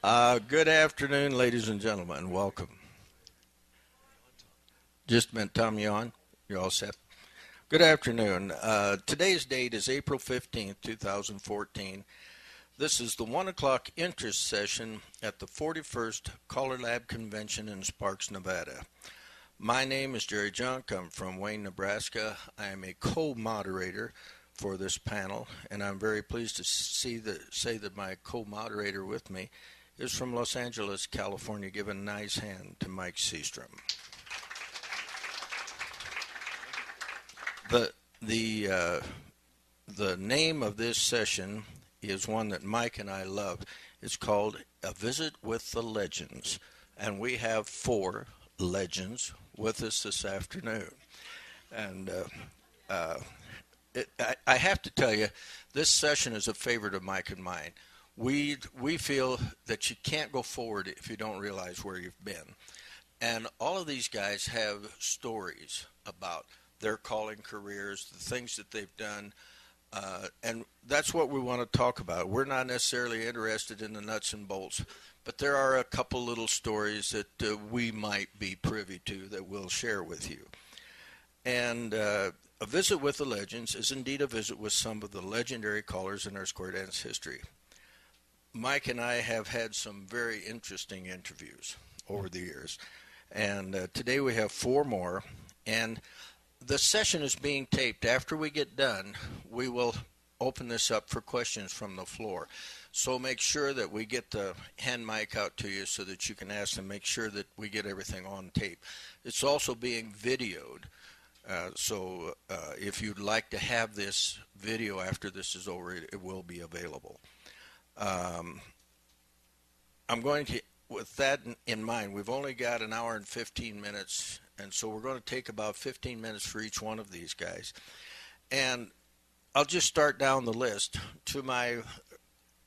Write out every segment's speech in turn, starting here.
Good afternoon, ladies and gentlemen. Welcome. Just meant Tom, you on? You're all set? Good afternoon. Today's date is April 15th, 2014. This is the 1 o'clock interest session at the 41st CALLERLAB Convention in Sparks, Nevada. My name is Jerry Junck. I'm from Wayne, Nebraska. I am a co-moderator for this panel, and I'm very pleased to say that my co-moderator with me is from Los Angeles, California. Give a nice hand to Mike Seastrom. The name of this session is one that Mike and I love. It's called A Visit with the Legends, and we have 4 legends with us this afternoon. And I have to tell you, this session is a favorite of Mike and mine. We feel that you can't go forward if you don't realize where you've been. And all of these guys have stories about their calling careers, the things that they've done, and that's what we want to talk about. We're not necessarily interested in the nuts and bolts, but there are a couple little stories that we might be privy to that we'll share with you. And A Visit with the Legends is indeed a visit with some of the legendary callers in our square dance history. Mike and I have had some very interesting interviews over the years, and today we have 4 more, and the session is being taped. After we get done, we will open this up for questions from the floor. So make sure that we get the hand mic out to you so that you can ask them, make sure that we get everything on tape. It's also being videoed. So if you'd like to have this video after this is over, it will be available. I'm going to, with that in mind, we've only got an hour and 15 minutes, and so we're going to take about 15 minutes for each one of these guys. And I'll just start down the list. To my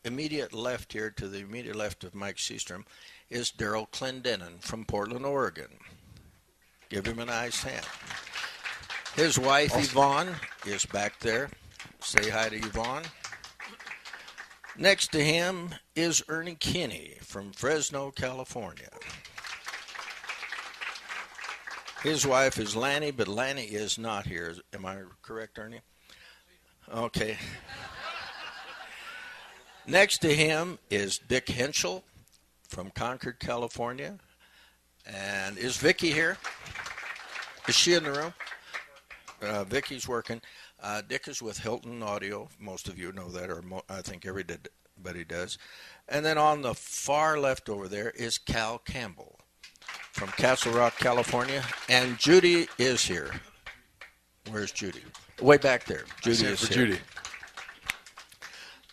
immediate left here, to the immediate left of Mike Seastrom, is Daryl Clendenin from Portland, Oregon. Give him a nice hand. His wife, Yvonne, is back there. Say hi to Yvonne. Next to him is Ernie Kinney from Fresno, California. His wife is Lanny, but Lanny is not here. Am I correct, Ernie? Okay. Next to him is Dick Henschel from Concord, California. And is Vicki here? Is she in the room? Vicki's working. Dick is with Hilton Audio. Most of you know that, or I think everybody does. And then on the far left over there is Cal Campbell from Castle Rock, California. And Judy is here. Where's Judy? Way back there. Judy is here.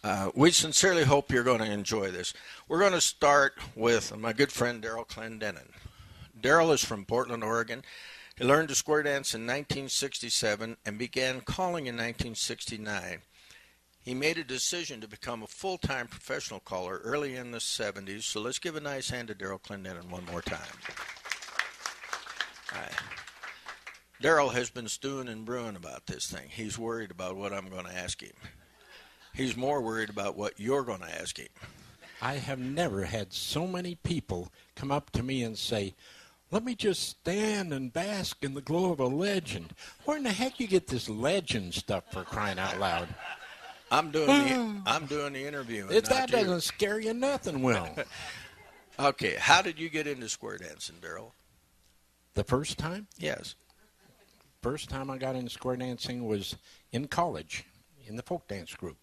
Judy. We sincerely hope you're going to enjoy this. We're going to start with my good friend Daryl Clendenin. Daryl is from Portland, Oregon. He learned to square dance in 1967 and began calling in 1969. He made a decision to become a full-time professional caller early in the 70s, so let's give a nice hand to Daryl Clendenin one more time. Daryl has been stewing and brewing about this thing. He's worried about what I'm going to ask him. He's more worried about what you're going to ask him. I have never had so many people come up to me and say, let me just stand and bask in the glow of a legend. Where in the heck you get this legend stuff, for crying out loud? I'm doing the interview. If that doesn't scare you, nothing will. Okay, how did you get into square dancing, Daryl? The first time? Yes. First time I got into square dancing was in college, in the folk dance group.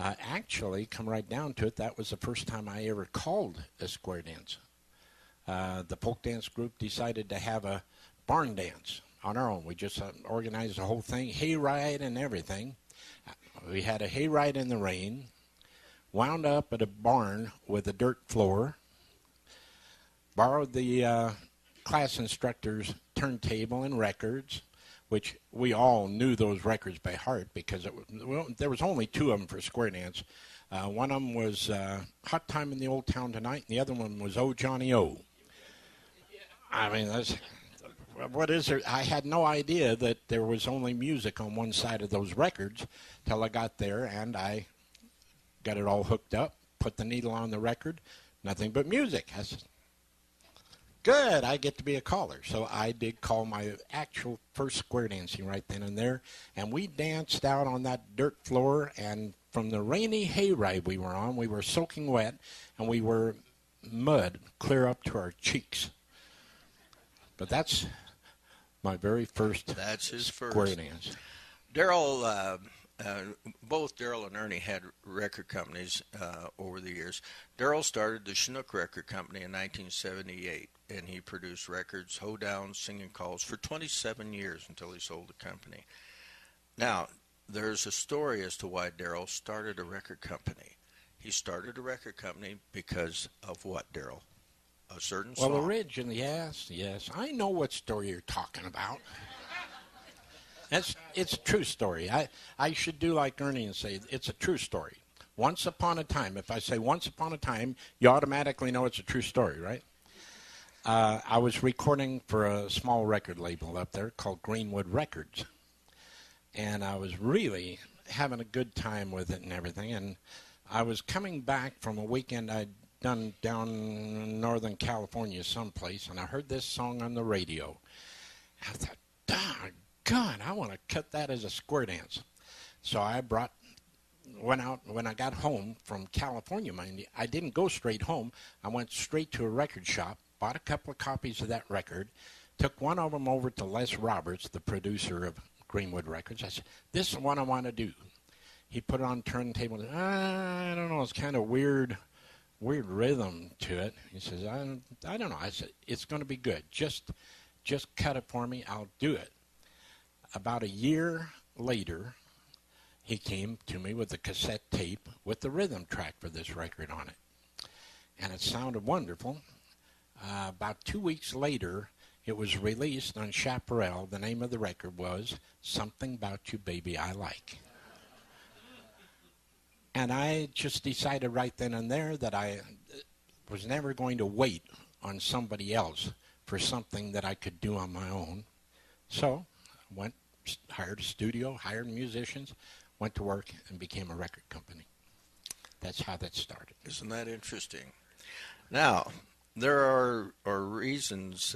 Actually, come right down to it, that was the first time I ever called a square dance. The folk dance group decided to have a barn dance on our own. We just organized the whole thing, hayride and everything. We had a hayride in the rain, wound up at a barn with a dirt floor, borrowed the class instructor's turntable and records, which we all knew those records by heart because there was only 2 of them for square dance. One of them was Hot Time in the Old Town Tonight, and the other one was Oh Johnny O. I mean, what is there? I had no idea that there was only music on one side of those records till I got there, and I got it all hooked up, put the needle on the record. Nothing but music. I said, good, I get to be a caller. So I did call my actual first square dancing right then and there. And we danced out on that dirt floor. And from the rainy hayride we were on, we were soaking wet. And we were mud clear up to our cheeks. But that's my very first square dance. Daryl, both Daryl and Ernie had record companies over the years. Daryl started the Junck Record Company in 1978, and he produced records, hoedowns, singing calls for 27 years until he sold the company. Now, there's a story as to why Daryl started a record company. He started a record company because of what, Daryl? A certain song. Well, originally, yes. I know what story you're talking about. It's a true story. I should do like Ernie and say it's a true story. Once upon a time, if I say once upon a time, you automatically know it's a true story, right? I was recording for a small record label up there called Greenwood Records. And I was really having a good time with it and everything. And I was coming back from a weekend I'd done down in Northern California someplace, and I heard this song on the radio. I thought, doggone, I want to cut that as a square dance. So I went out, when I got home from California, mind you, I didn't go straight home. I went straight to a record shop, bought a couple of copies of that record, took one of them over to Les Roberts, the producer of Greenwood Records. I said, this is what I want to do. He put it on turntable. I don't know, it's kind of weird rhythm to it. He says, I don't know. I said, it's going to be good. Just cut it for me. I'll do it. About a year later, he came to me with a cassette tape with the rhythm track for this record on it. And it sounded wonderful. About 2 weeks later, it was released on Chaparral. The name of the record was Something About You, Baby, I Like. And I just decided right then and there that I was never going to wait on somebody else for something that I could do on my own. So I hired a studio, hired musicians, went to work, and became a record company. That's how that started. Isn't that interesting? Now, there are reasons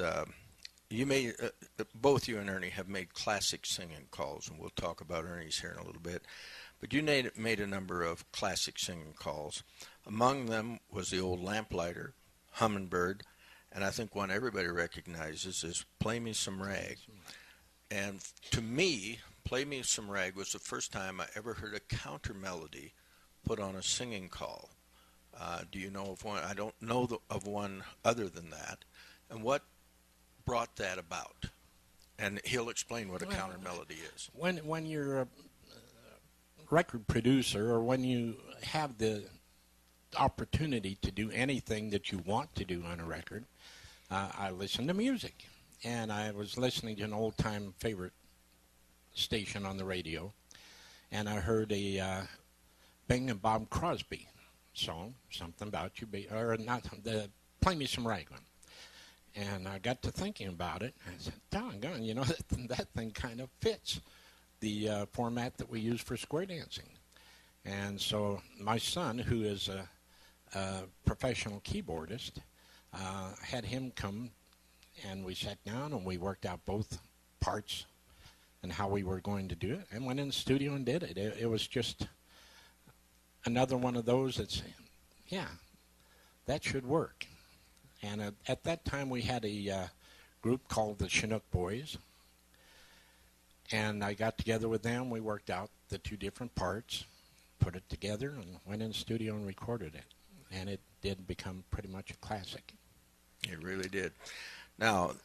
both you and Ernie have made classic singing calls, and we'll talk about Ernie's here in a little bit. But you made a number of classic singing calls. Among them was the old Lamplighter, Hummingbird, and I think one everybody recognizes is Play Me Some Rag. And to me, Play Me Some Rag was the first time I ever heard a counter melody put on a singing call. Do you know of one? I don't know of one other than that. And what brought that about? And he'll explain what a counter melody is. When you're a record producer, or when you have the opportunity to do anything that you want to do on a record, I listen to music. And I was listening to an old-time favorite station on the radio, and I heard a Bing and Bob Crosby song, Something About You, or not, the Play Me Some Rag one. And I got to thinking about it, and I said, doggone, you know, that thing kind of fits the format that we use for square dancing. And so my son, who is a professional keyboardist, had him come, and we sat down and we worked out both parts and how we were going to do it, and went in the studio and did it. It was just another one of those that's, yeah, that should work. And at that time we had a group called the Chinook Boys, and I got together with them. We worked out the two different parts, put it together, and went in the studio and recorded it. And it did become pretty much a classic. It really did. Now,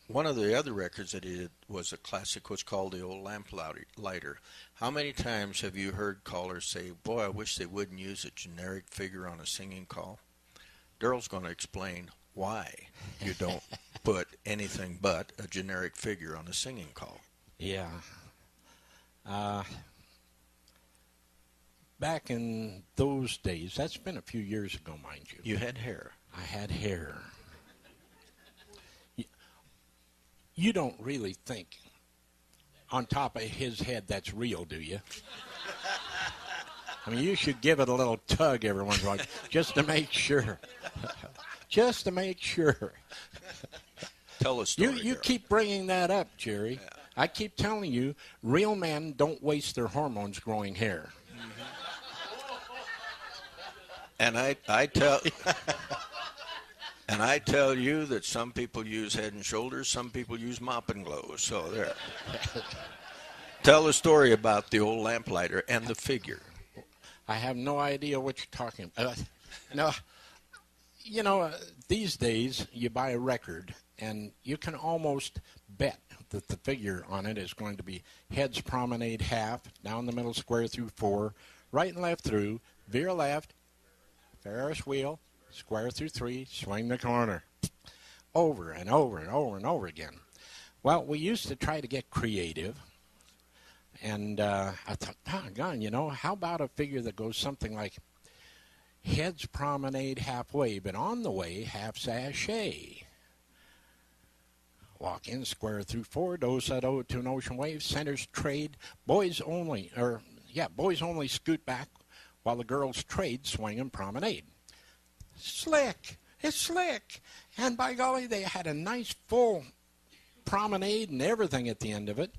one of the other records that he did was a classic, was called The Old Lamplighter. How many times have you heard callers say, boy, I wish they wouldn't use a generic figure on a singing call? Daryl's going to explain why you don't put anything but a generic figure on a singing call. Yeah. Back in those days, that's been a few years ago, mind you. You had hair. I had hair. You don't really think on top of his head that's real, do you? I mean, you should give it a little tug every once in a while, just to make sure. Just to make sure. Tell a story. You keep bringing that up, Jerry. Yeah. I keep telling you, real men don't waste their hormones growing hair. And I tell and I tell you that some people use Head and Shoulders, some people use Mop and Glow. So there. Tell a story about the old lamplighter and the figure. I have no idea what you're talking about. No, you know, these days you buy a record and you can almost bet that the figure on it is going to be heads promenade half, down the middle square through 4, right and left through, veer left, Ferris wheel, square through 3, swing the corner. Over and over and over and over again. Well, we used to try to get creative. And I thought, doggone, you know, how about a figure that goes something like heads promenade halfway, but on the way, half sashay. Walk in, square through 4, do-sa-do to an ocean wave, centers trade, boys only scoot back while the girls trade, swing and promenade. Slick, it's slick. And by golly, they had a nice full promenade and everything at the end of it.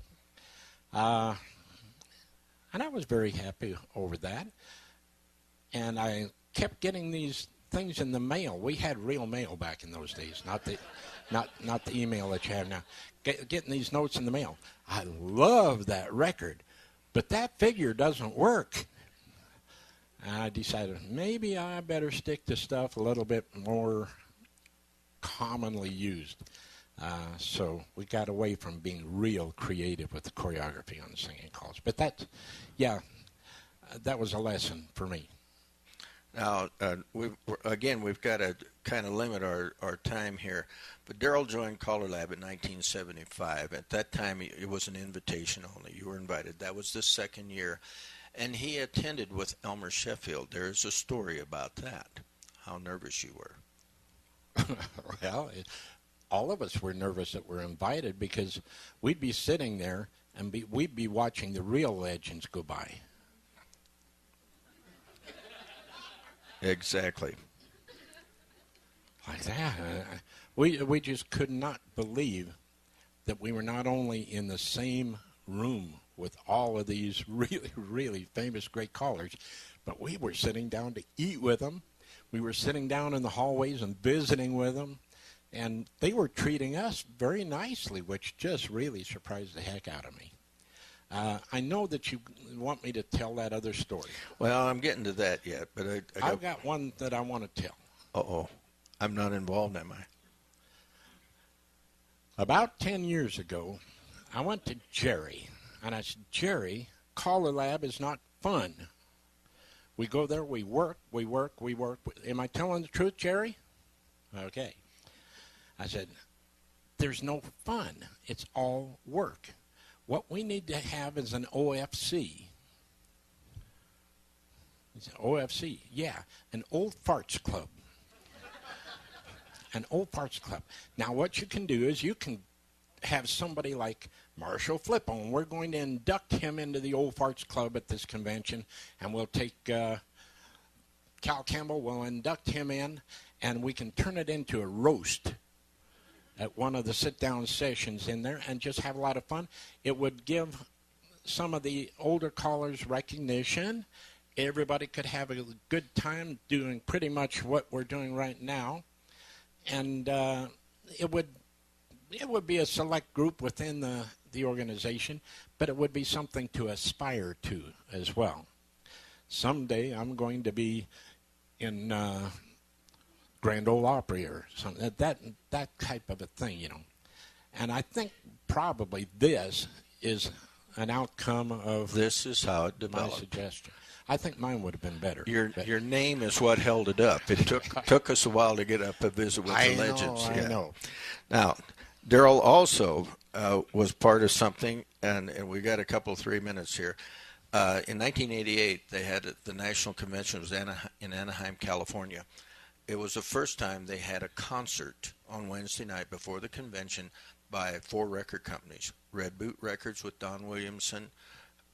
And I was very happy over that. And I kept getting these things in the mail. We had real mail back in those days, not the email that you have now. Getting these notes in the mail. I love that record, but that figure doesn't work. And I decided maybe I better stick to stuff a little bit more commonly used. So we got away from being real creative with the choreography on the singing calls. But that was a lesson for me. Now, we've got to kind of limit our time here. But Daryl joined CALLERLAB in 1975. At that time, it was an invitation only. You were invited. That was the second year. And he attended with Elmer Sheffield. There's a story about that, how nervous you were. Well, all of us were nervous that we're invited because we'd be sitting there and we'd be watching the real legends go by. Exactly. Like that. We just could not believe that we were not only in the same room with all of these really, really famous great callers, but we were sitting down to eat with them. We were sitting down in the hallways and visiting with them. And they were treating us very nicely, which just really surprised the heck out of me. I know that you want me to tell that other story. Well, I'm getting to that yet, but I've got one that I want to tell. Uh-oh. I'm not involved, am I? About 10 years ago, I went to Jerry, and I said, Jerry, CALLERLAB is not fun. We go there, we work. Am I telling the truth, Jerry? Okay. I said, there's no fun. It's all work. What we need to have is an OFC. He said, OFC? Yeah, an old farts club. An old farts club. Now, what you can do is you can have somebody like Marshall Flippone. We're going to induct him into the old farts club at this convention, and we'll take Cal Campbell, we'll induct him in, and we can turn it into a roast at one of the sit-down sessions in there and just have a lot of fun. It would give some of the older callers recognition. Everybody could have a good time doing pretty much what we're doing right now. And it would be a select group within the organization, but it would be something to aspire to as well. Someday I'm going to be in Grand Ole Opry or something, that type of a thing, you know. And I think probably this is an outcome of this is how it developed. My suggestion. I think mine would have been better. Your name is what held it up. It took us a while to get up a visit with the legends. I know. Now, Daryl also was part of something, and we got a couple 3 minutes here. In 1988, they had the National Convention was in Anaheim, California. It was the first time they had a concert on Wednesday night before the convention by 4 record companies. Red Boot Records with Don Williamson,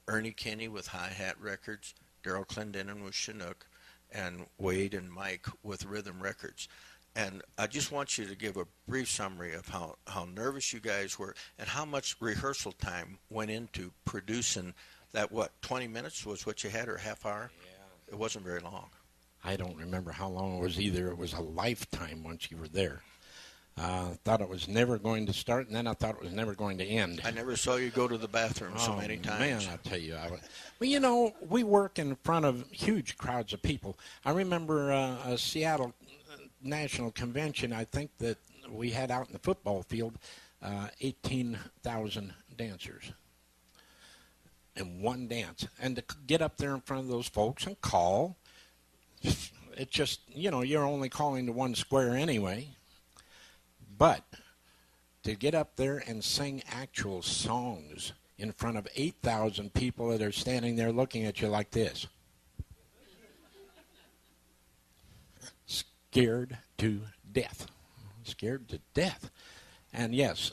Ernie Kinney with Hi-Hat Records, Daryl Clendenin with Chinook, and Wade and Mike with Rhythm Records. And I just want you to give a brief summary of how nervous you guys were and how much rehearsal time went into producing that, 20 minutes was what you had, or half hour? Yeah. It wasn't very long. I don't remember how long it was either. It was a lifetime once you were there. Thought it was never going to start, and then I thought it was never going to end. I never saw you go to the bathroom so many times. Man, I tell you. Well, we work in front of huge crowds of people. I remember a Seattle National Convention, I think that we had out in the football field 18,000 dancers in one dance. And to get up there in front of those folks and call, it just, you're only calling to one square anyway. But to get up there and sing actual songs in front of 8,000 people that are standing there looking at you like this. Scared to death. Scared to death. And yes,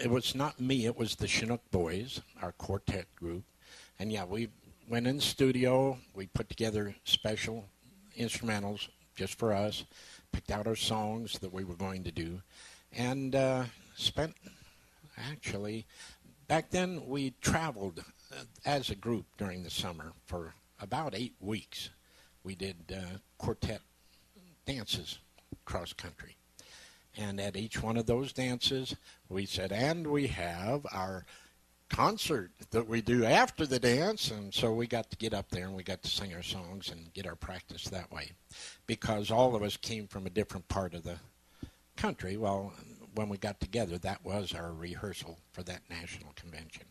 it was not me. It was the Chinook Boys, our quartet group. And yeah, we went in the studio. We put together special instrumentals just for us, picked out our songs that we were going to do, and spent, actually, back then we traveled as a group during the summer for about 8 weeks. We did quartet dances cross country. And at each one of those dances, we said, and we have our concert that we do after the dance. And so we got to get up there and we got to sing our songs and get our practice that way. Because all of us came from a different part of the country. Well, when we got together, that was our rehearsal for that national convention.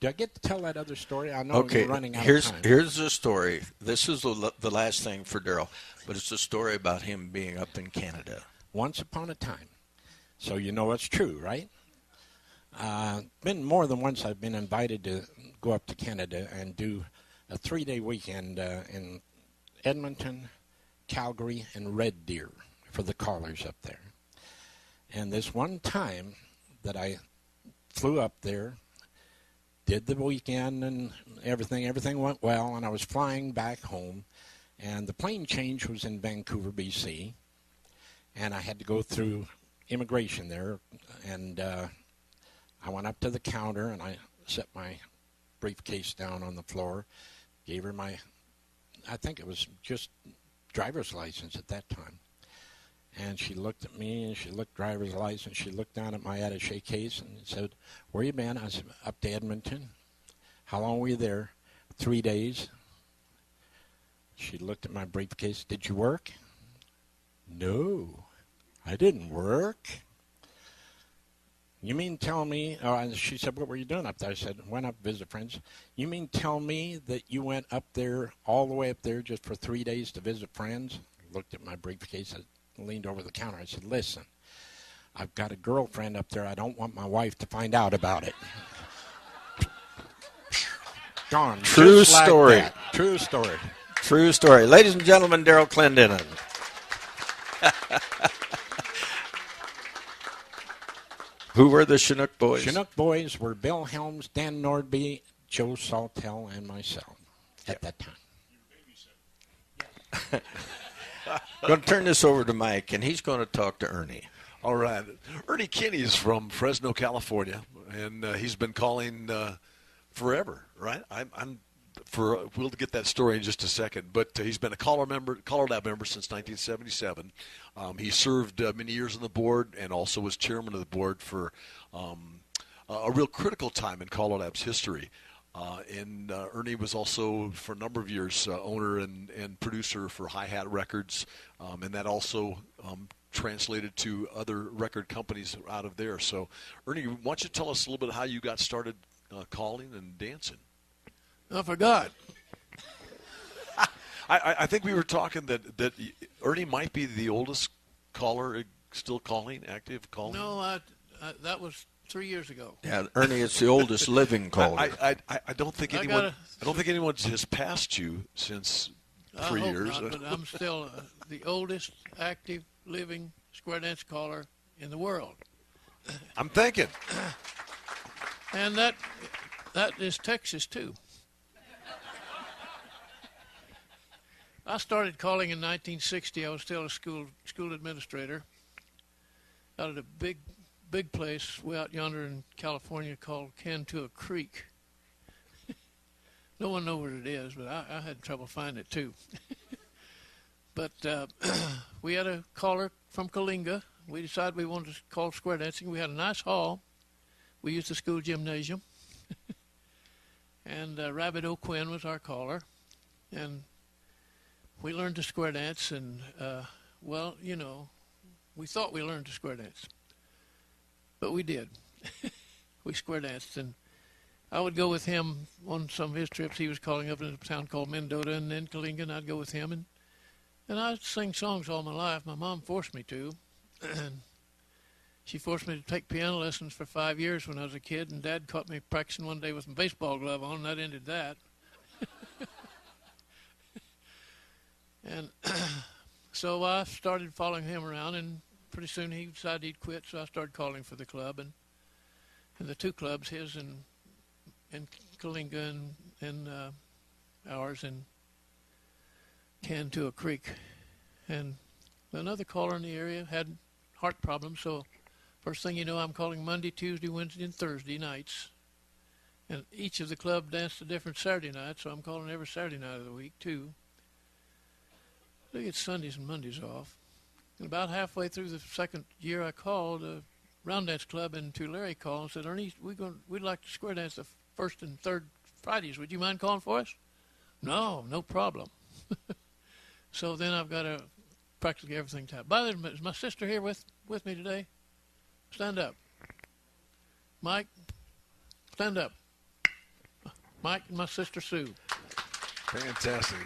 Do I get to tell that other story? I know we're running out of time. Here's the story. This is the last thing for Daryl, but it's a story about him being up in Canada. Once upon a time. So you know it's true, right? Been more than once I've been invited to go up to Canada and do a 3-day weekend in Edmonton, Calgary, and Red Deer for the callers up there. And this one time that I flew up there, did the weekend and everything went well, and I was flying back home, and the plane change was in Vancouver, BC, and I had to go through immigration there, and I went up to the counter, and I set my briefcase down on the floor, gave her my, I think it was just driver's license at that time, and she looked at me, and she looked driver's license, she looked down at my attaché case, and said, where you been? I said, up to Edmonton. How long were you there? 3 days. She looked at my briefcase. Did you work? No, I didn't work. You mean tell me, she said, what were you doing up there? I said, went up to visit friends. You mean tell me that you went up there, all the way up there, just for 3 days to visit friends? Looked at my briefcase. I leaned over the counter. I said, listen, I've got a girlfriend up there. I don't want my wife to find out about it. Gone. True story. Like True story. True story. Ladies and gentlemen, Daryl Clendenin. Who were the Chinook Boys? Chinook Boys were Bill Helms, Dan Nordby, Joe Saltel, and myself at that time. I'm going to turn this over to Mike, and he's going to talk to Ernie. All right. Ernie Kinney is from Fresno, California, and he's been calling forever, right? We'll get that story in just a second, but he's been a CALLERLAB member since 1977. He served many years on the board and also was chairman of the board for a real critical time in CALLERLAB's history. And Ernie was also, for a number of years, owner and producer for Hi-Hat Records, and that also translated to other record companies out of there. So, Ernie, why don't you tell us a little bit how you got started calling and dancing? I forgot. I think we were talking that Ernie might be the oldest caller still calling, active calling. No, that was 3 years ago. Yeah, Ernie is the oldest living caller. I don't think anyone. I don't think anyone has passed you since 3 years. Not, but I'm still the oldest active living square dance caller in the world. I'm thinking. And that is Texas too. I started calling in 1960. I was still a school administrator out at a big place way out yonder in California called Cantua Creek. No one knows what it is, but I had trouble finding it too. But we had a caller from Kalinga. We decided we wanted to call square dancing. We had a nice hall. We used the school gymnasium. And Rabbit O'Quinn was our caller. And we learned to square dance. And, well, you know, we thought we learned to square dance. But we did. We square danced. And I would go with him on some of his trips. He was calling up in a town called Mendota and then Kalinga, and I'd go with him. And I'd sing songs all my life. My mom forced me to. And she forced me to take piano lessons for 5 years when I was a kid, and Dad caught me practicing one day with my baseball glove on, and that ended that. And so I started following him around, and pretty soon he decided he'd quit, so I started calling for the club. And the two clubs, his and Kalinga and ours in Cantua Creek. And another caller in the area had heart problems, so first thing you know, I'm calling Monday, Tuesday, Wednesday, and Thursday nights. And each of the club danced a different Saturday night, so I'm calling every Saturday night of the week, too. They get Sundays and Mondays off. And about halfway through the second year I called, a round dance club in Tulare called and said, Ernie, we'd like to square dance the first and third Fridays. Would you mind calling for us? No problem. So then I've got practically everything tied. By the way, is my sister here with me today? Stand up. Mike, stand up. Mike and my sister Sue. Fantastic.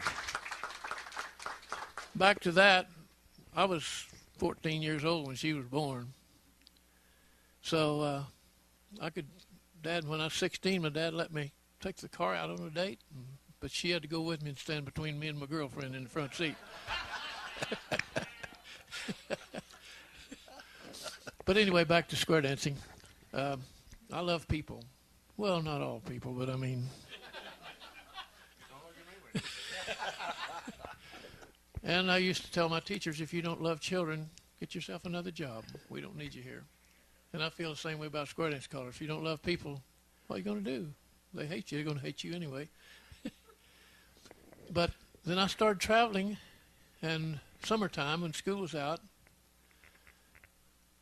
Back to that, I was 14 years old when she was born. So when I was 16, my dad let me take the car out on a date, but she had to go with me and stand between me and my girlfriend in the front seat. But anyway, back to square dancing. I love people. Well, not all people, but I mean. And I used to tell my teachers, if you don't love children, get yourself another job. We don't need you here. And I feel the same way about square dance callers. If you don't love people, what are you going to do? They hate you. They're going to hate you anyway. But then I started traveling, and summertime when school was out,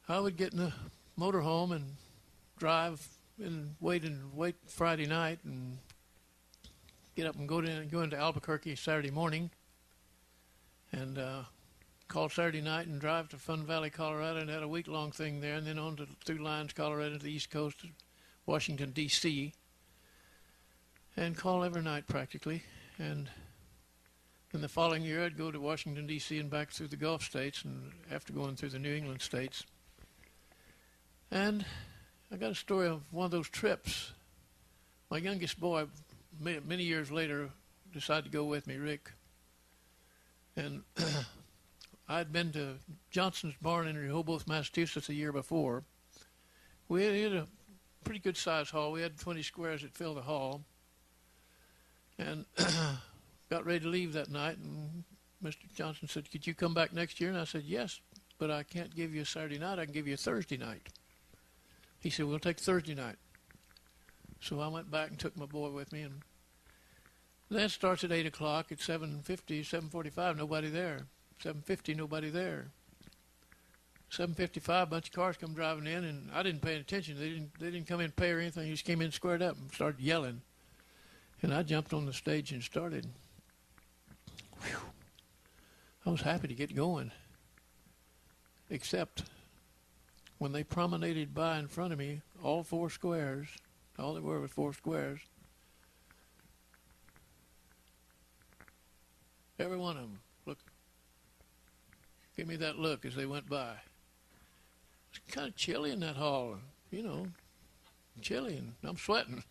I would get in a motorhome and drive and wait Friday night and get up and go into Albuquerque Saturday morning and call Saturday night and drive to Fun Valley, Colorado, and had a week-long thing there, and then on through Lyons, Colorado to the East Coast, Washington, D.C., and call every night practically. And then the following year, I'd go to Washington, D.C. and back through the Gulf states, and after going through the New England states. And I got a story of one of those trips. My youngest boy, many years later, decided to go with me, Rick. And I'd been to Johnson's Barn in Rehoboth, Massachusetts the year before. We had a pretty good-sized hall. We had 20 squares that filled the hall. And got ready to leave that night, and Mr. Johnson said, could you come back next year? And I said, yes, but I can't give you a Saturday night. I can give you a Thursday night. He said, we'll take Thursday night. So I went back and took my boy with me, and that starts at 8 o'clock. At 7:50, 7:45, nobody there. 7:50, nobody there. 7:55, a bunch of cars come driving in, and I didn't pay any attention. They didn't come in and pay or anything. They just came in squared up and started yelling. And I jumped on the stage and started. Whew. I was happy to get going. Except when they promenaded by in front of me, all four squares, all there were was four squares, every one of them gave me that look as they went by. It's kind of chilly in that hall, chilly, and I'm sweating.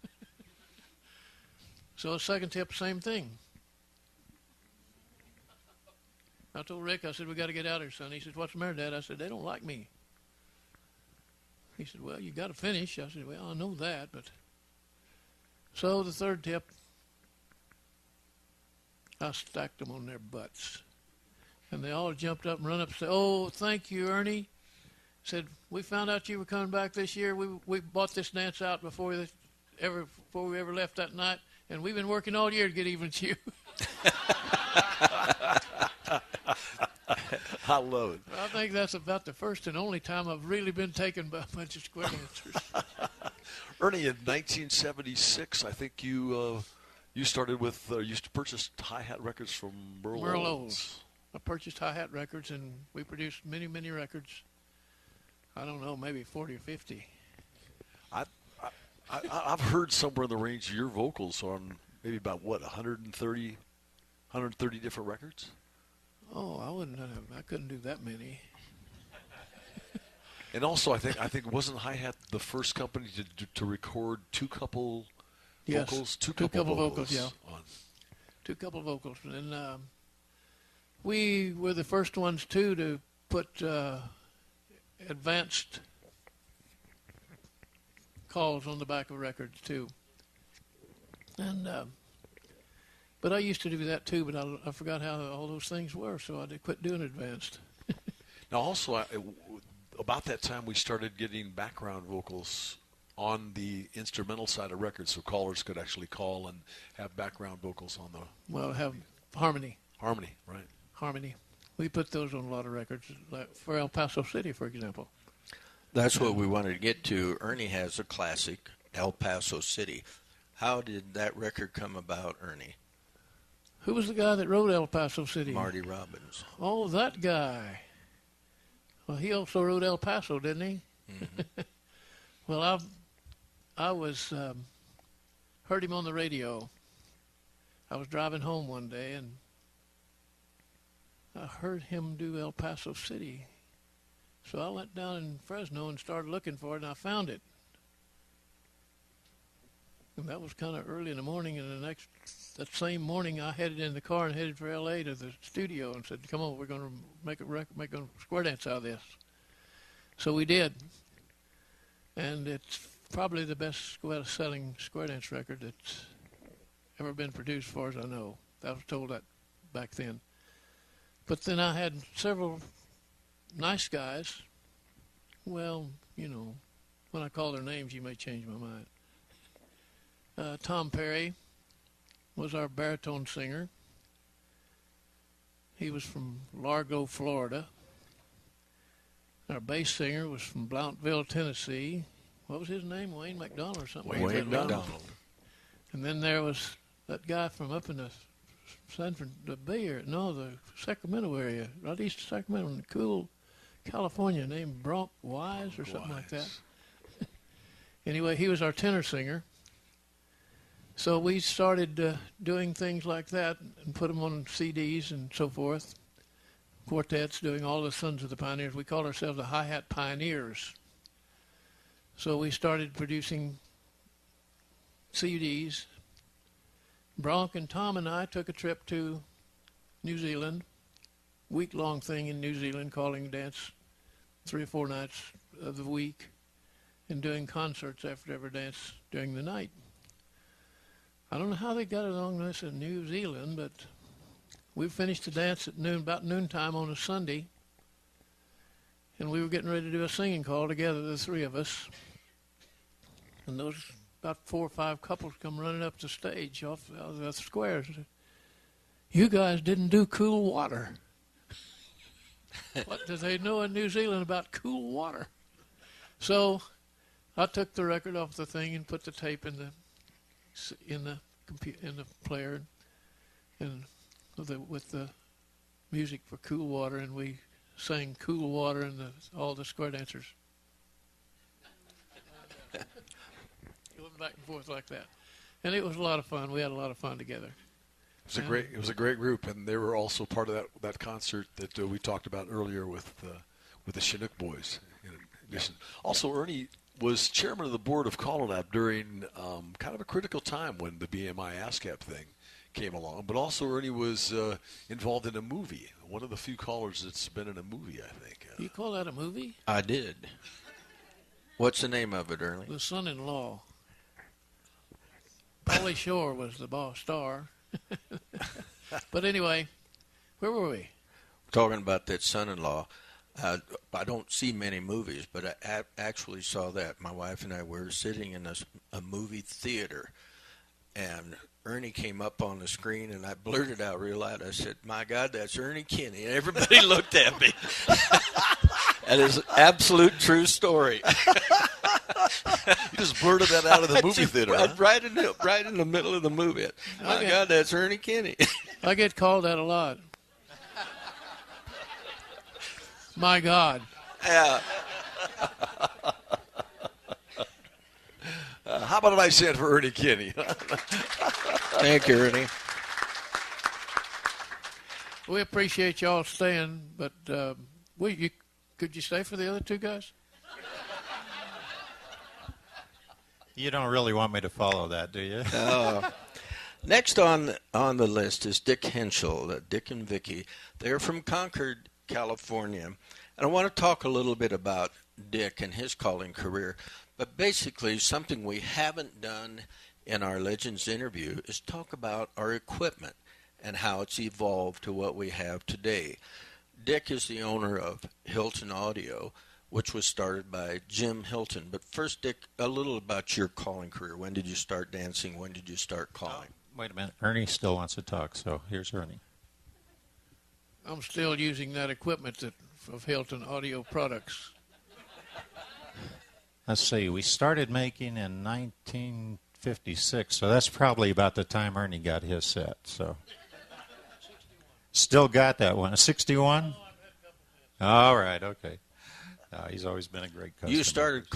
So second tip, same thing. I told Rick, I said, we got to get out of here, son. He said, what's the matter, Dad? I said, they don't like me. He said, well, you got to finish. I said, well, I know that, but. So the third tip, I stacked them on their butts. And they all jumped up and run up and said, "Oh, thank you, Ernie." Said, "We found out you were coming back this year. We bought this dance out before we ever left that night, and we've been working all year to get even with you." I love it. I think that's about the first and only time I've really been taken by a bunch of square dancers. Ernie, in 1976, I think you started with used to purchase hi-hat records from Merlot's. I purchased hi-hat records, and we produced many, many records. I don't know, maybe 40 or 50. I've heard somewhere in the range of your vocals on maybe about, 130 different records? Oh, I couldn't do that many. And also, I think wasn't hi-hat the first company to record two couple vocals? Yes, two couple vocals, yeah. On. Two couple vocals. And we were the first ones, too, to put advanced calls on the back of records, too. And but I used to do that, too, but I forgot how all those things were, so I did quit doing advanced. Now, also, about that time, we started getting background vocals on the instrumental side of records, so callers could actually call and have background vocals on the... Well, have harmony. Harmony, right. Harmony. We put those on a lot of records, like for El Paso City, for example. That's what we wanted to get to. Ernie has a classic, El Paso City. How did that record come about, Ernie? Who was the guy that wrote El Paso City? Marty Robbins. Oh, that guy. Well, he also wrote El Paso, didn't he? Mm-hmm. Well, I was heard him on the radio. I was driving home one day, and I heard him do El Paso City. So I went down in Fresno and started looking for it, and I found it. And that was kind of early in the morning, and that same morning I headed in the car and headed for L.A. to the studio and said, "Come on, we're going to make a square dance out of this." So we did. And it's probably the best selling square dance record that's ever been produced, as far as I know. I was told that back then. But then I had several nice guys. Well, when I call their names, you may change my mind. Tom Perry was our baritone singer. He was from Largo, Florida. Our bass singer was from Blountville, Tennessee. What was his name? Wayne McDonald or something? Wayne McDonald. And then there was that guy from up in the the Sacramento area, right east of Sacramento, in cool California, named Bronk Wise or something like that. Anyway, he was our tenor singer. So we started doing things like that and put them on CDs and so forth. Quartets, doing all the Sons of the Pioneers. We called ourselves the Hi-Hat Pioneers. So we started producing CDs. Bronk and Tom and I took a trip to New Zealand, week-long thing in New Zealand, calling dance 3 or 4 nights of the week and doing concerts after every dance during the night. I don't know how they got along this in New Zealand, but we finished the dance at about noontime on a Sunday, and we were getting ready to do a singing call together, the three of us. And those about 4 or 5 couples come running up the stage off the squares. "You guys didn't do cool water." What do they know in New Zealand about cool water? So I took the record off the thing and put the tape in the player, and with the music for Cool Water, and we sang Cool Water, and all the square dancers going back and forth like that, and it was a lot of fun. We had a lot of fun together. It was a great group, and they were also part of that concert that we talked about earlier with the Chinook Boys. In addition, also Ernie was chairman of the board of CALLERLAB during kind of a critical time when the BMI ASCAP thing came along. But also Ernie was involved in a movie. One of the few callers that's been in a movie, I think. You call that a movie? I did. What's the name of it, Ernie? The Son-in-Law. Pauly Shore was the boss star. But anyway, where were we? Talking about that son-in-law. I don't see many movies, but I actually saw that. My wife and I were sitting in a movie theater, and Ernie came up on the screen, and I blurted out real loud. I said, "My God, that's Ernie Kinney." And everybody looked at me. That is an absolute true story. You just blurted that out of the movie theater, huh? Right in the middle of the movie. My God, that's Ernie Kinney. I get called that a lot. My God. Yeah. How about a nice hand for Ernie Kinney? Thank you, Ernie. We appreciate y'all staying, but could you stay for the other two guys? You don't really want me to follow that, do you? Next on the list is Dick Henschel, Dick and Vicky. They're from Concord, California. And I want to talk a little bit about Dick and his calling career. But basically, something we haven't done in our Legends interview is talk about our equipment and how it's evolved to what we have today. Dick is the owner of Hilton Audio, which was started by Jim Hilton. But first, Dick, a little about your calling career. When did you start dancing? When did you start calling? Wait a minute. Ernie still wants to talk, so here's Ernie. I'm still using that equipment of Hilton Audio Products. Let's see. We started making in 1956, so that's probably about the time Ernie got his set. So, still got that one. A 61? All right. Okay. He's always been a great customer. You started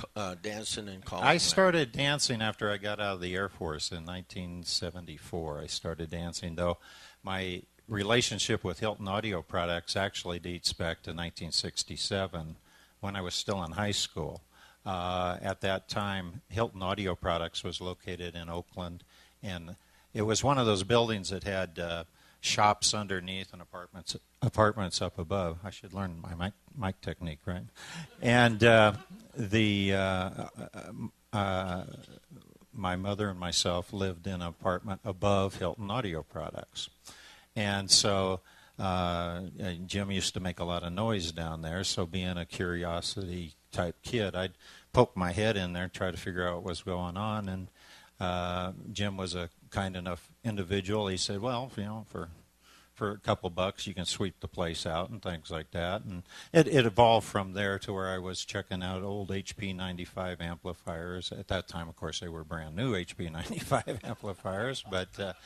dancing and calling? I started dancing after I got out of the Air Force in 1974. I started dancing, though my relationship with Hilton Audio Products actually dates back to 1967 when I was still in high school. At that time, Hilton Audio Products was located in Oakland, and it was one of those buildings that had shops underneath and apartments up above. I should learn my mic technique, right? And my mother and myself lived in an apartment above Hilton Audio Products. And so Jim used to make a lot of noise down there, so being a curiosity-type kid, I'd poke my head in there and try to figure out what was going on. And Jim was a kind enough individual. He said, well, you know, for a couple bucks, you can sweep the place out and things like that. And it evolved from there to where I was checking out old HP 95 amplifiers. At that time, of course, they were brand new HP 95 amplifiers, but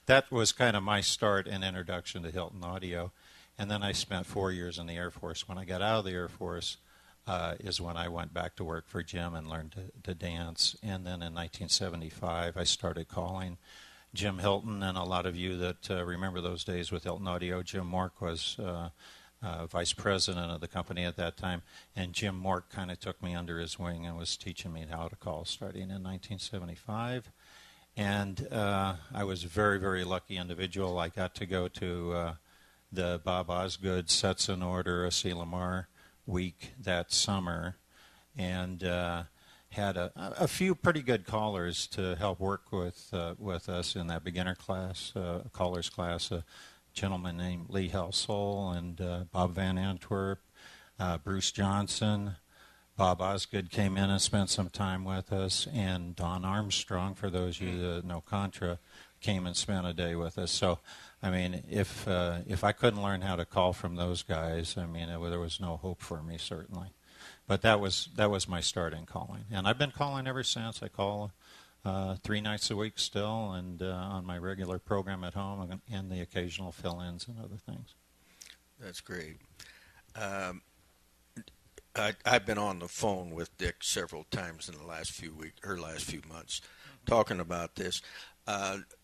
that was kind of my start and introduction to Hilton Audio. And then I spent 4 years in the Air Force. When I got out of the Air Force is when I went back to work for Jim and learned to dance. And then in 1975, I started calling Jim Hilton, and a lot of you that remember those days with Hilton Audio, Jim Mork was vice president of the company at that time, and Jim Mork kind of took me under his wing and was teaching me how to call starting in 1975. And I was a very, very lucky individual. I got to go to the Bob Osgood Sets in Order, A.C. Lamar week that summer, and had a few pretty good callers to help work with us in that beginner class, callers class. A gentleman named Lee Helsel and Bob Van Antwerp, Bruce Johnson. Bob Osgood came in and spent some time with us, and Don Armstrong, for those of you that know Contra, came and spent a day with us. So, I mean, if I couldn't learn how to call from those guys, I mean, there was no hope for me, certainly. But that was my start in calling, and I've been calling ever since. I call 3 nights a week still, and on my regular program at home, and the occasional fill-ins and other things. That's great. I've been on the phone with Dick several times in the last few months, talking about this.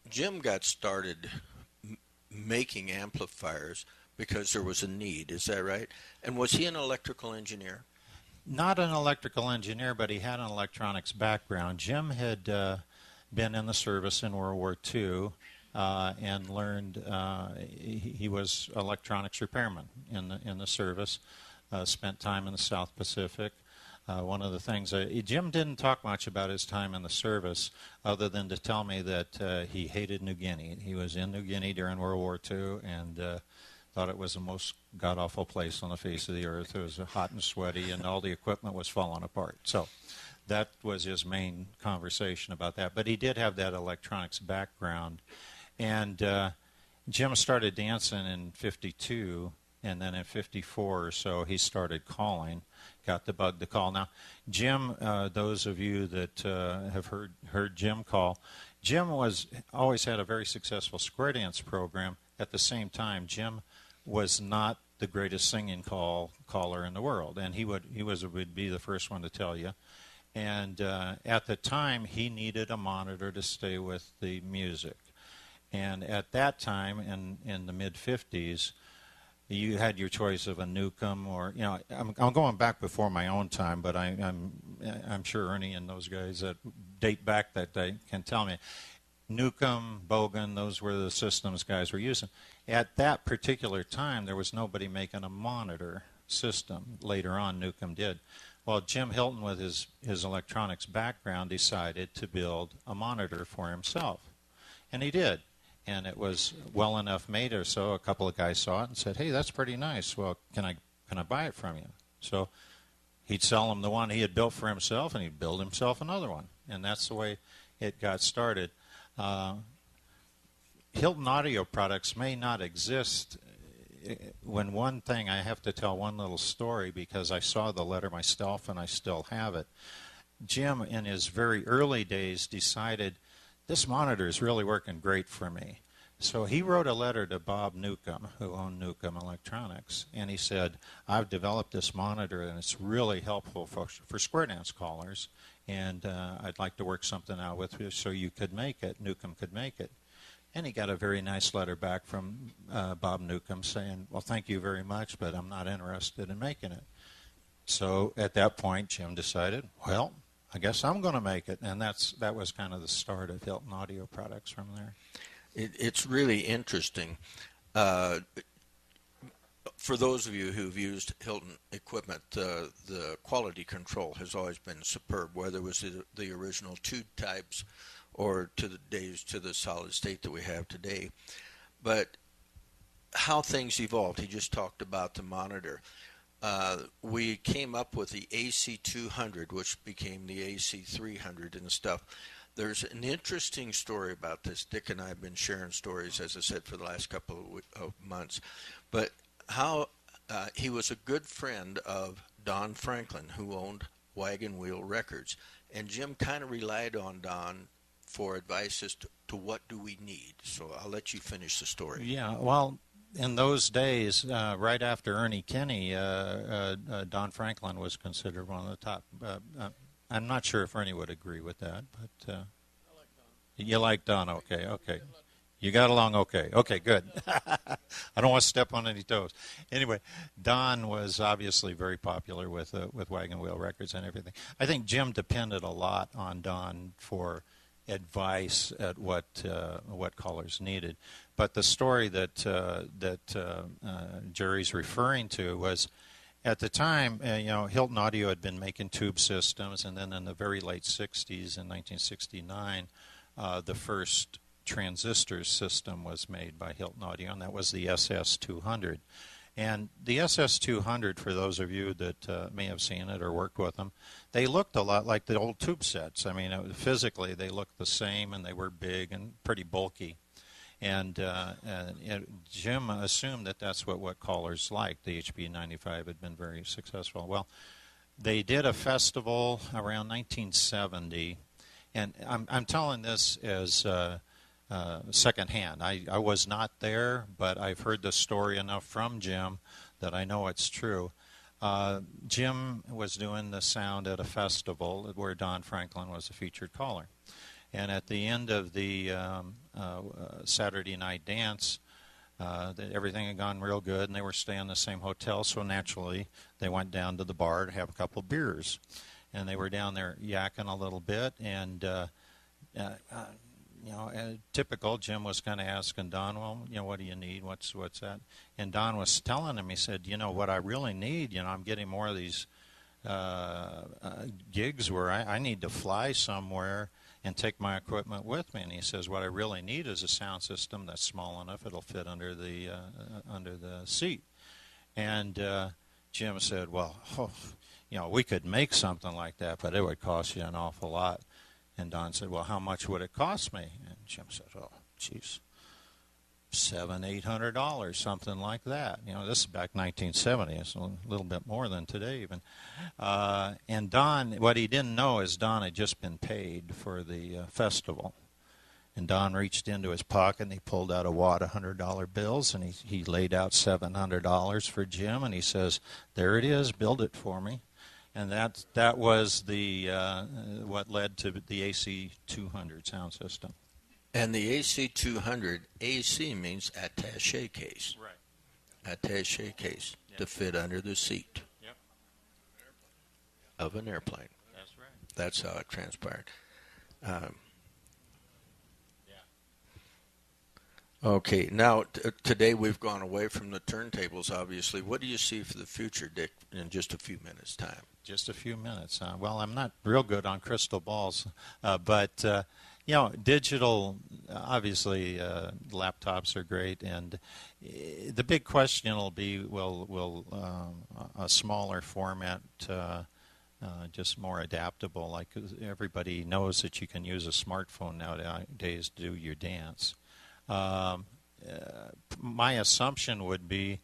Jim got started making amplifiers because there was a need. Is that right? And was he an electrical engineer? Not an electrical engineer, but he had an electronics background. Jim had been in the service in World War II and learned. He was electronics repairman in the service. Spent time in the South Pacific. One of the things, Jim didn't talk much about his time in the service other than to tell me that he hated New Guinea. He was in New Guinea during World War II and thought it was the most god-awful place on the face of the earth. It was hot and sweaty and all the equipment was falling apart. So that was his main conversation about that. But he did have that electronics background. And Jim started dancing in 52, and then in 54 or so he started calling. Got the bug to call. Now, Jim, those of you that have heard Jim call, Jim always had a very successful square dance program. At the same time, Jim was not the greatest singing caller in the world, and he would be the first one to tell you. And at the time, he needed a monitor to stay with the music. And at that time, in the mid-50s, you had your choice of a Newcomb or, I'm going back before my own time, but I'm sure Ernie and those guys that date back that day can tell me. Newcomb, Bogan, those were the systems guys were using. At that particular time, there was nobody making a monitor system. Later on, Newcomb did. Well, Jim Hilton, with his electronics background, decided to build a monitor for himself. And he did. And it was well enough made or so. A couple of guys saw it and said, "Hey, that's pretty nice. Well, can I buy it from you?" So he'd sell them the one he had built for himself, and he'd build himself another one. And that's the way it got started. Hilton audio products may not exist. When one thing, I have to tell one little story because I saw the letter myself and I still have it. Jim, in his very early days, decided this monitor is really working great for me. So he wrote a letter to Bob Newcomb, who owned Newcomb Electronics, and he said, "I've developed this monitor and it's really helpful for square dance callers, and I'd like to work something out with you so you could make it, Newcomb could make it." And he got a very nice letter back from Bob Newcomb saying, "Well, thank you very much, but I'm not interested in making it." So at that point, Jim decided, well, I guess I'm going to make it. And that was kind of the start of Hilton Audio Products from there. It's really interesting. For those of you who've used Hilton equipment, the quality control has always been superb, whether it was the original tube types or to the solid state that we have today. But how things evolved, he just talked about the monitor. We came up with the AC200, which became the AC300 and stuff. There's an interesting story about this. Dick and I have been sharing stories, as I said, for the last couple of months. But how he was a good friend of Don Franklin, who owned Wagon Wheel Records. And Jim kind of relied on Don for advice as to what do we need. So I'll let you finish the story. Yeah, well, in those days, right after Ernie Kinney, Don Franklin was considered one of the top. I'm not sure if Ernie would agree with that, but I like Don. You like Don, okay. You got along okay. Okay, good. I don't want to step on any toes. Anyway, Don was obviously very popular with Wagon Wheel Records and everything. I think Jim depended a lot on Don for advice at what callers needed. But the story that Jerry's referring to was, at the time, Hilton Audio had been making tube systems, and then in the very late 60s, in 1969, the first transistor system was made by Hilton Audio, and that was the SS200. And the SS200, for those of you that may have seen it or worked with them, they looked a lot like the old tube sets. I mean, physically they looked the same, and they were big and pretty bulky. And Jim assumed that that's what callers liked. The HB95 had been very successful. Well, they did a festival around 1970, and I'm telling this as secondhand. I was not there, but I've heard the story enough from Jim that I know it's true. Jim was doing the sound at a festival where Don Franklin was a featured caller. And at the end of the Saturday night dance, everything had gone real good, and they were staying in the same hotel, so naturally they went down to the bar to have a couple of beers. And they were down there yakking a little bit, and typical, Jim was kind of asking Don, well, what do you need? What's that? And Don was telling him, he said, what I really need, I'm getting more of these gigs where I need to fly somewhere and take my equipment with me. And he says, what I really need is a sound system that's small enough it'll fit under the seat. And Jim said, well, we could make something like that, but it would cost you an awful lot. And Don said, well, how much would it cost me? And Jim said, oh, geez, $700-800, something like that. This is back 1970, so a little bit more than today even. And Don, what he didn't know is Don had just been paid for the festival. And Don reached into his pocket and he pulled out a wad of $100 bills and he laid out $700 for Jim, and he says, there it is, build it for me. And that was the what led to the AC 200 sound system. And the AC 200, AC means attaché case. Right. Attaché case to fit under the seat of an airplane. That's right. That's how it transpired. Okay, now today we've gone away from the turntables, obviously. What do you see for the future, Dick, in just a few minutes' time? Just a few minutes. Well, I'm not real good on crystal balls, but digital, obviously, laptops are great, and the big question will be, will a smaller format just more adaptable? Like everybody knows that you can use a smartphone nowadays to do your dance. My assumption would be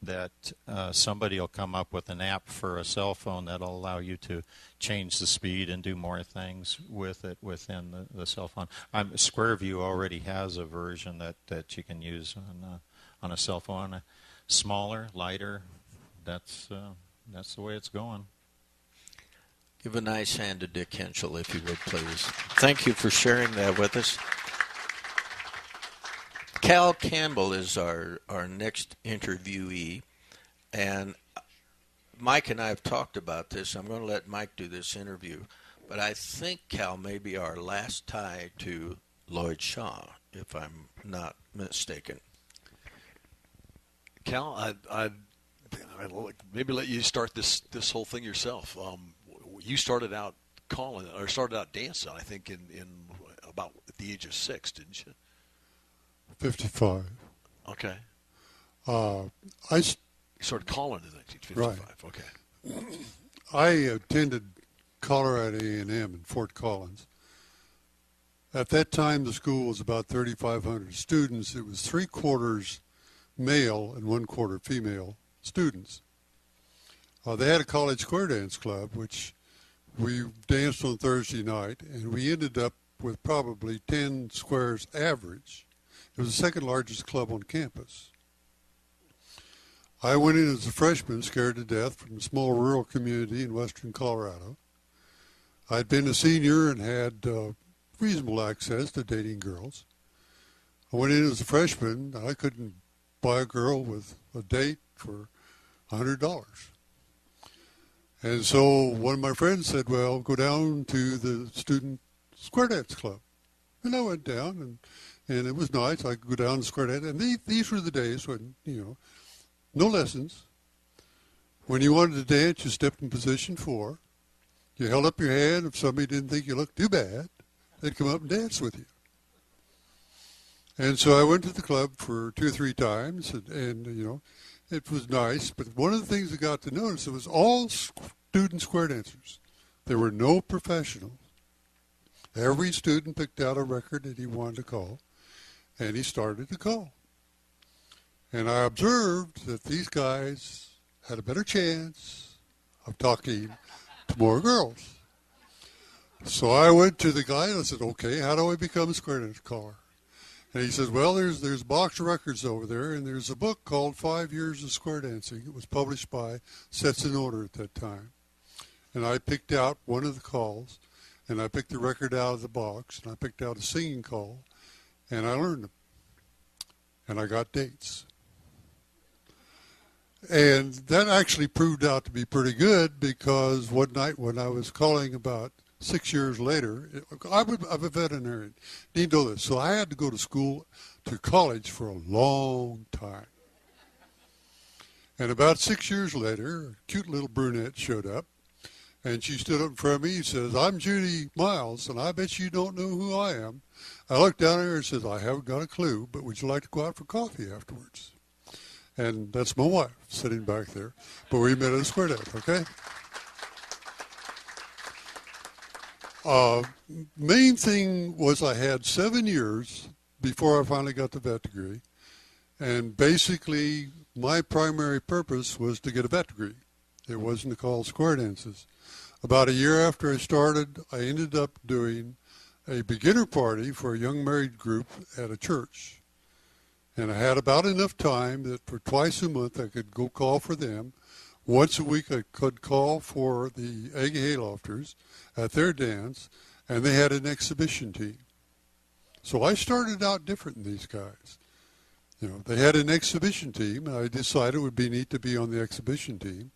that somebody will come up with an app for a cell phone that'll allow you to change the speed and do more things with it within the cell phone. SquareView already has a version that you can use on a cell phone. Smaller, lighter, that's the way it's going. Give a nice hand to Dick Henschel, if you would, please. Thank you for sharing that with us. Cal Campbell is our next interviewee, and Mike and I have talked about this. I'm going to let Mike do this interview, but I think Cal may be our last tie to Lloyd Shaw, if I'm not mistaken. Cal, I'd maybe let you start this whole thing yourself. You started out dancing, I think, in about at the age of 6, didn't you? 55. Okay. I started calling in 1955. Right. Okay. I attended Colorado A&M in Fort Collins. At that time, the school was about 3,500 students. It was 3/4 male and 1/4 female students. They had a college square dance club, which we danced on Thursday night, and we ended up with probably 10 squares average. It was the second largest club on campus. I went in as a freshman, scared to death, from a small rural community in western Colorado. I'd been a senior and had reasonable access to dating girls. I went in as a freshman. I couldn't buy a girl with a date for $100. And so one of my friends said, well, go down to the student square dance club. And I went down, and it was nice. I could go down to square dance. And these were the days when, no lessons. When you wanted to dance, you stepped in position 4. You held up your hand. If somebody didn't think you looked too bad, they'd come up and dance with you. And so I went to the club for 2 or 3 times, and it was nice. But one of the things I got to notice, it was all student square dancers. There were no professionals. Every student picked out a record that he wanted to call, and he started to call. And I observed that these guys had a better chance of talking to more girls. So I went to the guy and I said, okay, how do I become a square dance caller? And he says, well, there's a box of records over there, and there's a book called 5 Years of Square Dancing. It was published by Sets in Order at that time. And I picked out one of the calls, and I picked the record out of the box, and I picked out a singing call, and I learned them. And I got dates. And that actually proved out to be pretty good, because one night when I was calling about 6 years later, I'm a veterinarian. Didn't know this. So I had to go to college for a long time. And about 6 years later, a cute little brunette showed up, and she stood up in front of me and says, "I'm Judy Miles, and I bet you don't know who I am." I looked down at her and said, "I haven't got a clue, but would you like to go out for coffee afterwards?" And that's my wife sitting back there. But we met at a square dance, okay? Main thing was I had 7 years before I finally got the vet degree. And basically, my primary purpose was to get a vet degree. It wasn't to call square dances. About a year after I started, I ended up doing a beginner party for a young married group at a church. And I had about enough time that for twice a month I could go call for them. Once a week I could call for the Egg Haylofters at their dance, and they had an exhibition team. So I started out different than these guys. You know, they had an exhibition team, and I decided it would be neat to be on the exhibition team.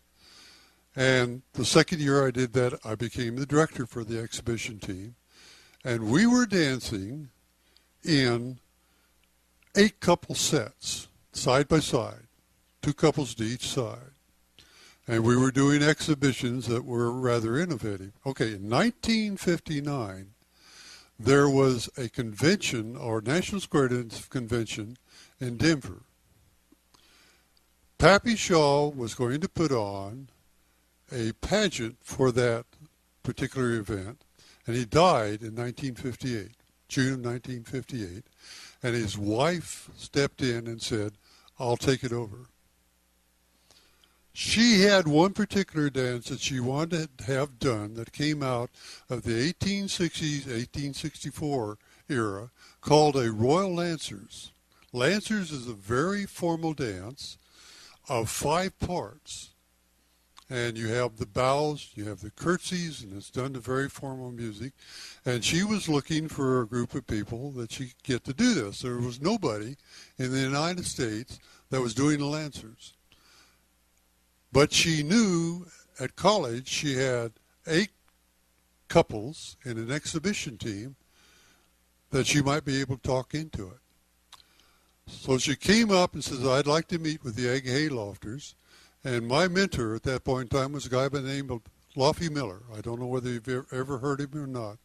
And the second year I did that, I became the director for the exhibition team. And we were dancing in 8 couple sets, side by side, 2 couples to each side. And we were doing exhibitions that were rather innovative. Okay, in 1959, there was a convention, or National Square Dance Convention, in Denver. Pappy Shaw was going to put on a pageant for that particular event, and he died in 1958, June of 1958, and his wife stepped in and said, "I'll take it over." She had one particular dance that she wanted to have done that came out of the 1860s, 1864 era called a Royal Lancers. Lancers is a very formal dance of 5 parts. And you have the bows, you have the curtsies, and it's done to very formal music. And she was looking for a group of people that she could get to do this. There was nobody in the United States that was doing the Lancers. But she knew at college she had 8 couples in an exhibition team that she might be able to talk into it. So she came up and says, "I'd like to meet with the Egg Haylofters." And my mentor at that point in time was a guy by the name of Lofty Miller. I don't know whether you've ever heard him or not.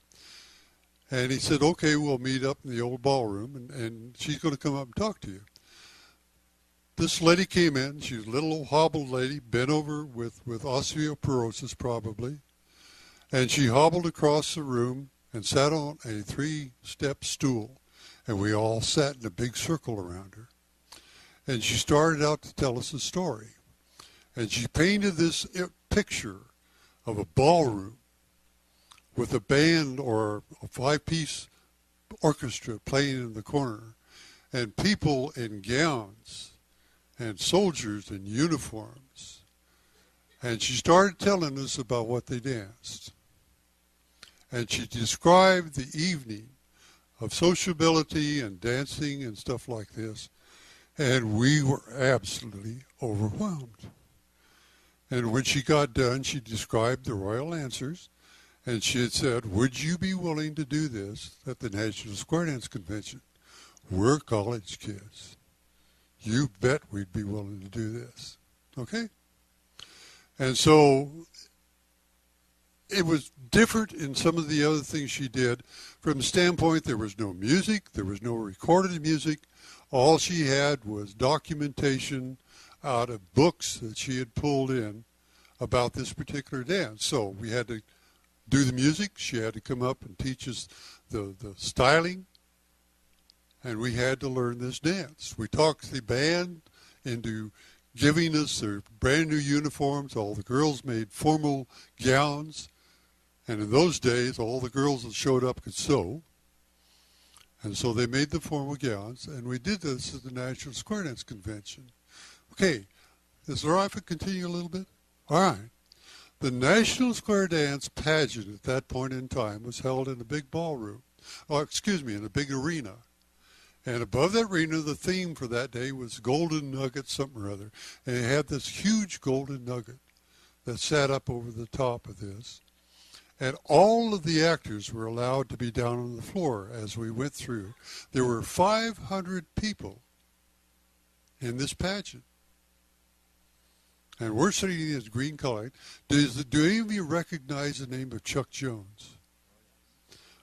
And he said, "Okay, we'll meet up in the old ballroom, and she's going to come up and talk to you." This lady came in. She was a little old hobbled lady, bent over with osteoporosis probably. And she hobbled across the room and sat on a 3-step stool. And we all sat in a big circle around her. And she started out to tell us a story. And she painted this picture of a ballroom with a band or a 5-piece orchestra playing in the corner, and people in gowns, and soldiers in uniforms. And she started telling us about what they danced. And she described the evening of sociability and dancing and stuff like this. And we were absolutely overwhelmed. And when she got done, she described the Royal Lancers. And she had said, "Would you be willing to do this at the National Square Dance Convention? We're college kids. You bet we'd be willing to do this." Okay? And so it was different in some of the other things she did. From the standpoint, there was no music, there was no recorded music. All she had was documentation out of books that she had pulled in about this particular dance. So we had to do the music. She had to come up and teach us the styling. And we had to learn this dance. We talked the band into giving us their brand new uniforms. All the girls made formal gowns. And in those days, all the girls that showed up could sew. And so they made the formal gowns. And we did this at the National Square Dance Convention. Okay, is it all right if I continue a little bit? All right. The National Square Dance pageant at that point in time was held in a big ballroom. In a big arena. And above that arena, the theme for that day was Golden Nugget something or other. And it had this huge golden nugget that sat up over the top of this. And all of the actors were allowed to be down on the floor as we went through. There were 500 people in this pageant. And we're sitting in this green color. Do any of you recognize the name of Chuck Jones?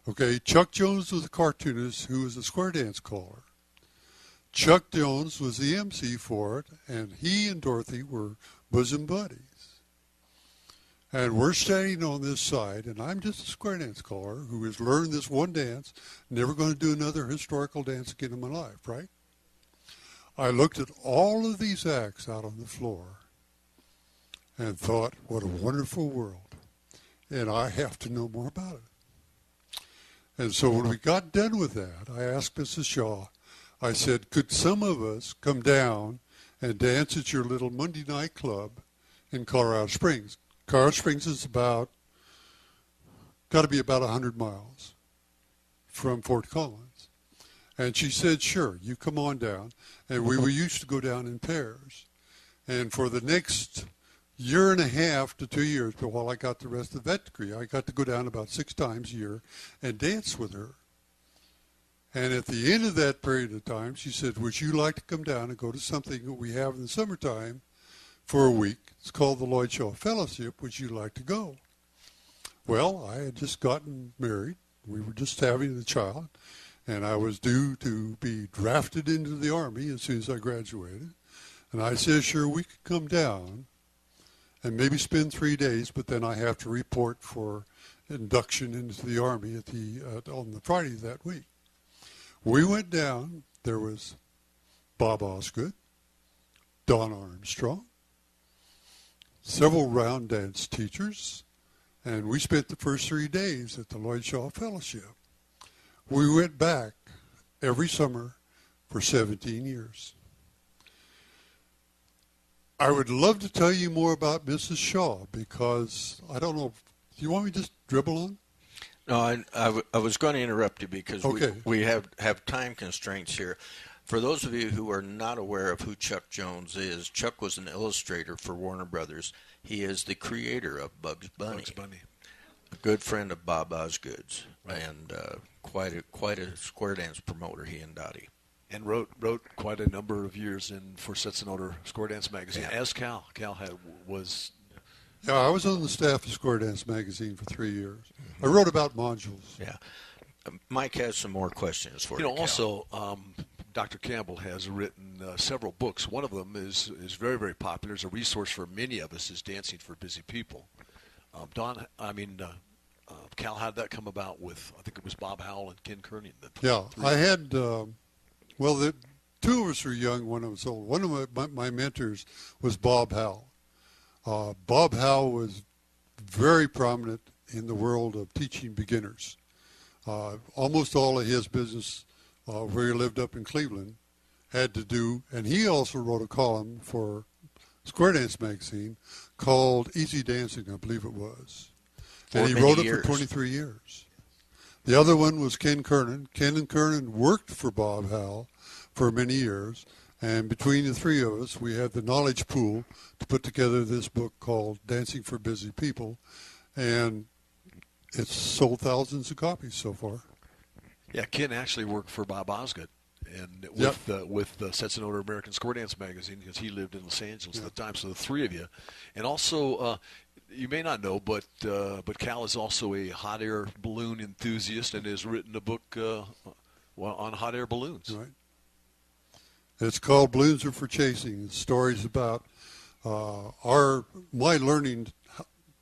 Okay, Chuck Jones was a cartoonist who was a square dance caller. Chuck Jones was the MC for it, and he and Dorothy were bosom buddies. And we're standing on this side, and I'm just a square dance caller who has learned this one dance, never going to do another historical dance again in my life, right? I looked at all of these acts out on the floor and thought, what a wonderful world. And I have to know more about it. And so when we got done with that, I asked Mrs. Shaw, I said, could some of us come down and dance at your little Monday night club in Colorado Springs? Colorado Springs is got to be about 100 miles from Fort Collins. And she said, sure, you come on down. And we used to go down in pairs. And for the next year and a half to 2 years, but while I got the rest of that degree, I got to go down about 6 times a year and dance with her. And at the end of that period of time, she said, would you like to come down and go to something that we have in the summertime for a week? It's called the Lloyd Shaw Fellowship. Would you like to go? Well, I had just gotten married. We were just having a child. And I was due to be drafted into the Army as soon as I graduated. And I said, sure, we could come down and maybe spend 3 days, but then I have to report for induction into the Army on the Friday of that week. We went down. There was Bob Osgood, Don Armstrong, several round dance teachers, and we spent the first 3 days at the Lloyd Shaw Fellowship. We went back every summer for 17 years. I would love to tell you more about Mrs. Shaw because I don't know. Do you want me to just dribble on? No, I was going to interrupt you because okay. we have time constraints here. For those of you who are not aware of who Chuck Jones is, Chuck was an illustrator for Warner Brothers. He is the creator of Bugs Bunny. A good friend of Bob Osgood's, right. And quite a square dance promoter, he and Dottie. And wrote quite a number of years for Setzenother Square Dance Magazine, yeah. As Cal was... Yeah, I was on the staff of Square Dance Magazine for 3 years. Mm-hmm. I wrote about modules. Yeah. Mike has some more questions for you. You know, also, Dr. Campbell has written several books. One of them is very, very popular. It's a resource for many of us, is Dancing for Busy People. Cal, how did that come about with, I think it was Bob Howell and Ken Kearney? Yeah, I had, the 2 of us were young, 1 of us old. One of my mentors was Bob Howell. Bob Howell was very prominent in the world of teaching beginners. Almost all of his business, where he lived up in Cleveland, had to do, and he also wrote a column for Square Dance Magazine called Easy Dancing, I believe it was. And he wrote it for 23 years. The other one was Ken Kernan. Ken and Kernan worked for Bob Howell for many years, and between the 3 of us, we had the knowledge pool to put together this book called Dancing for Busy People, and it's sold thousands of copies so far. Yeah, Ken actually worked for Bob Osgood and with the Setzenother American Square Dance Magazine because he lived in Los Angeles at the time. So the 3 of you, and also you may not know, but Cal is also a hot air balloon enthusiast and has written a book on hot air balloons. Right. It's called Balloons Are for Chasing. It's stories about my learning,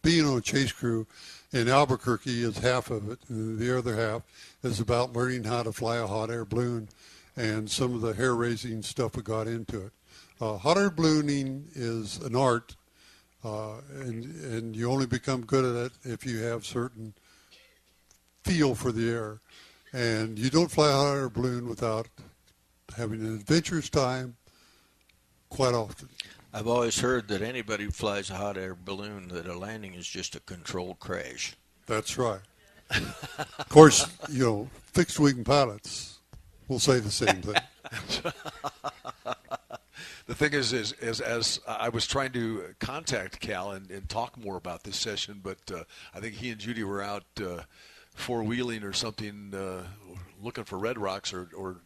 being on a chase crew in Albuquerque is half of it, and the other half is about learning how to fly a hot air balloon and some of the hair-raising stuff we got into it. Hot air ballooning is an art, and you only become good at it if you have certain feel for the air. And you don't fly a hot air balloon without having an adventurous time quite often. I've always heard that anybody who flies a hot air balloon, that a landing is just a controlled crash. That's right. Of course, fixed wing pilots will say the same thing. The thing is as I was trying to contact Cal and talk more about this session, but I think he and Judy were out four-wheeling or something, looking for red rocks or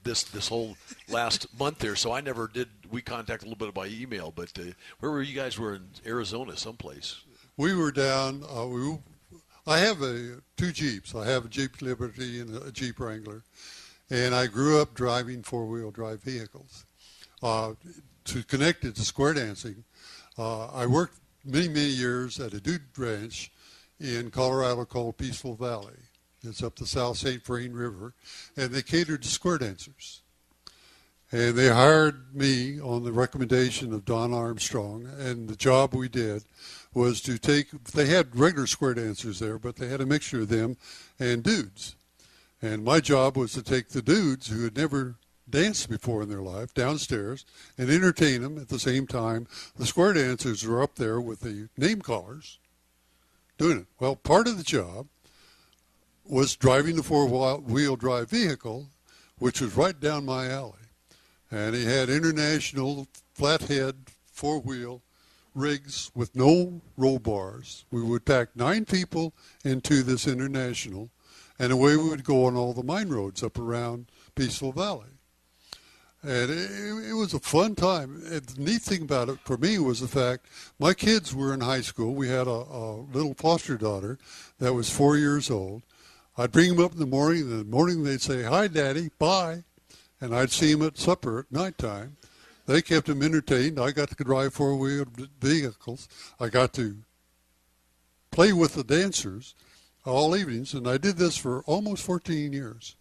this whole last month there, so I never did. We contacted a little bit by email, but where were you guys? Were in Arizona someplace. We were down. I have two Jeeps. I have a Jeep Liberty and a Jeep Wrangler, and I grew up driving four-wheel drive vehicles. To connect it to square dancing, I worked many years at a dude ranch in Colorado called Peaceful Valley. It's up the South St. Vrain River, and they catered to square dancers. And they hired me on the recommendation of Don Armstrong, and the job we did was to they had regular square dancers there, but they had a mixture of them and dudes. And my job was to take the dudes who had never danced before in their life downstairs and entertain them at the same time. The square dancers were up there with the name callers doing it. Well, part of the job was driving the four-wheel drive vehicle, which was right down my alley. And he had international flathead four-wheel rigs with no roll bars. We would pack 9 people into this international, and away we would go on all the mine roads up around Peaceful Valley. And it was a fun time. And the neat thing about it for me was the fact my kids were in high school. We had a little foster daughter that was 4 years old. I'd bring them up in the morning. In the morning they'd say, "Hi, Daddy, bye." And I'd see them at supper at nighttime. They kept them entertained. I got to drive four-wheel vehicles. I got to play with the dancers all evenings, and I did this for almost 14 years.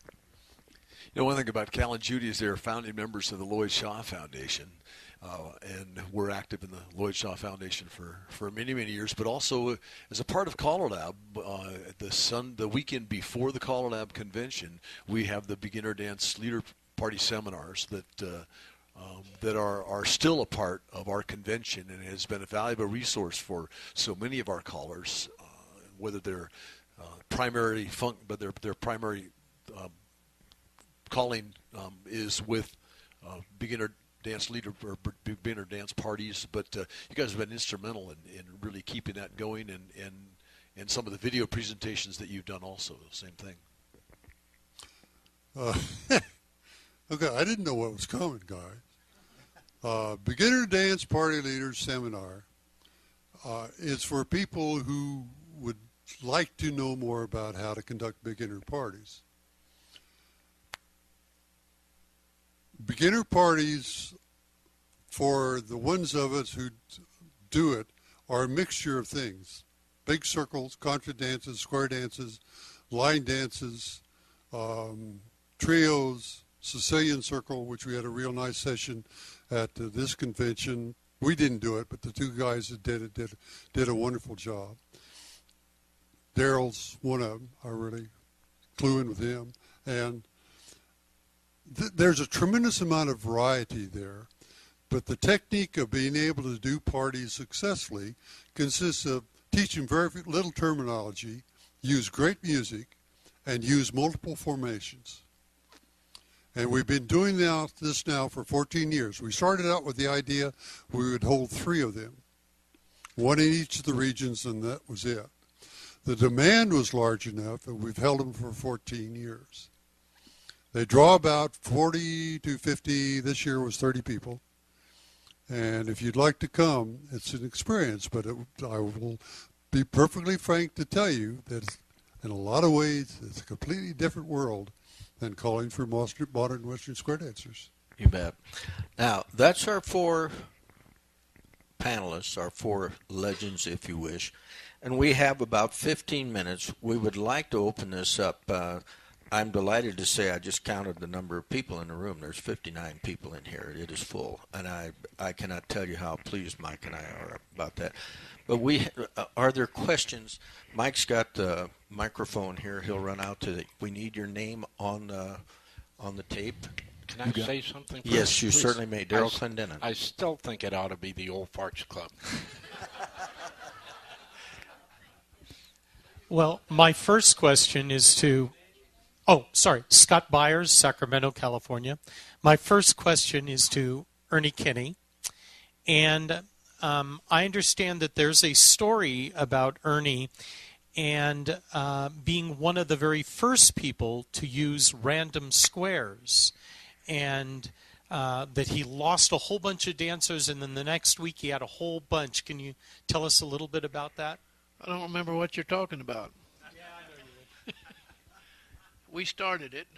You know, one thing about Cal and Judy is they're founding members of the Lloyd Shaw Foundation, and we're active in the Lloyd Shaw Foundation for many years, but also as a part of CALLERLAB, the weekend before the CALLERLAB convention, we have the Beginner Dance Leader Party seminars that are still a part of our convention, and has been a valuable resource for so many of our callers, whether they're primarily but their primary calling is with beginner dance leader or beginner dance parties, but you guys have been instrumental in really keeping that going, and some of the video presentations that you've done also, the same thing. Okay, I didn't know what was coming, guys. Beginner Dance Party Leaders Seminar is for people who would like to know more about how to conduct beginner parties. Beginner parties, for the ones of us who do it, are a mixture of things. Big circles, contra dances, square dances, line dances, trios, Sicilian circle, which we had a real nice session at this convention. We didn't do it, but the two guys that did it did a wonderful job. Daryl's one of them. I really flew in with him. And there's a tremendous amount of variety there, but the technique of being able to do parties successfully consists of teaching very little terminology, use great music, and use multiple formations. And we've been doing this now for 14 years. We started out with the idea we would hold 3 of them, one in each of the regions, and that was it. The demand was large enough that we've held them for 14 years. They draw about 40 to 50. This year was 30 people. And if you'd like to come, it's an experience. But I will be perfectly frank to tell you that in a lot of ways, it's a completely different world than calling for modern Western square dancers. You bet. Now, that's our 4 panelists, our 4 legends, if you wish. And we have about 15 minutes. We would like to open this up. I'm delighted to say I just counted the number of people in the room. There's 59 people in here. It is full. And I cannot tell you how pleased Mike and I are about that. But are there questions? Mike's got the microphone here. He'll run out to we need your name on the tape. Can I say something first? Yes, you Please. certainly may. Daryl Clendenin. I still think it ought to be the Old Farts Club. Well, my first question is to... Oh, sorry, Scott Byers, Sacramento, California. My first question is to Ernie Kinney. And I understand that there's a story about Ernie and being one of the very first people to use random squares. and that he lost a whole bunch of dancers, and then the next week he had a whole bunch. Can you tell us a little bit about that? I don't remember what you're talking about. Yeah, I know you would. We started it,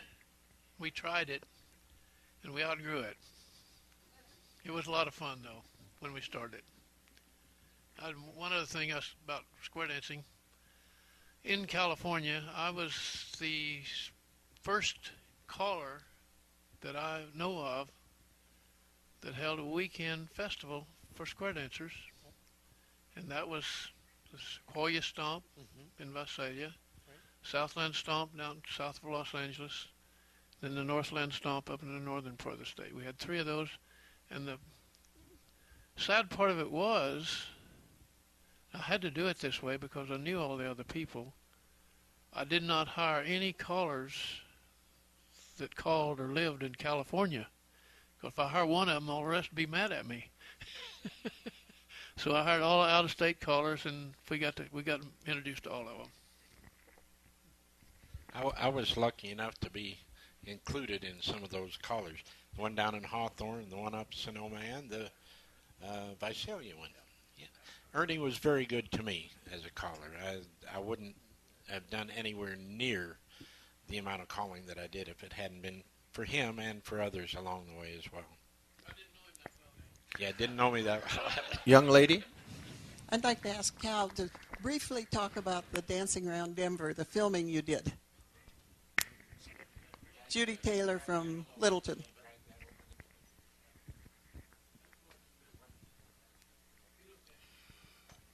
we tried it, and we outgrew it. It was a lot of fun, though, when we started. One other thing about square dancing. In California, I was the first caller that I know of that held a weekend festival for square dancers, and that was the Sequoia Stomp in Visalia, Southland Stomp down south of Los Angeles, then the Northland Stomp up in the northern part of the state. We had 3 of those, and the sad part of it was I had to do it this way because I knew all the other people. I did not hire any callers that called or lived in California. Because if I hire one of them, all the rest would be mad at me. So I hired all out-of-state callers, and we got introduced to all of them. I was lucky enough to be included in some of those callers. The one down in Hawthorne, the one up Sonoma, and the Visalia one. Yeah. Ernie was very good to me as a caller. I wouldn't have done anywhere near the amount of calling that I did if it hadn't been for him and for others along the way as well. I didn't know him that well. Yeah, didn't know me that well. Young lady? I'd like to ask Cal to briefly talk about the Dancing Around Denver, the filming you did. Judy Taylor from Littleton.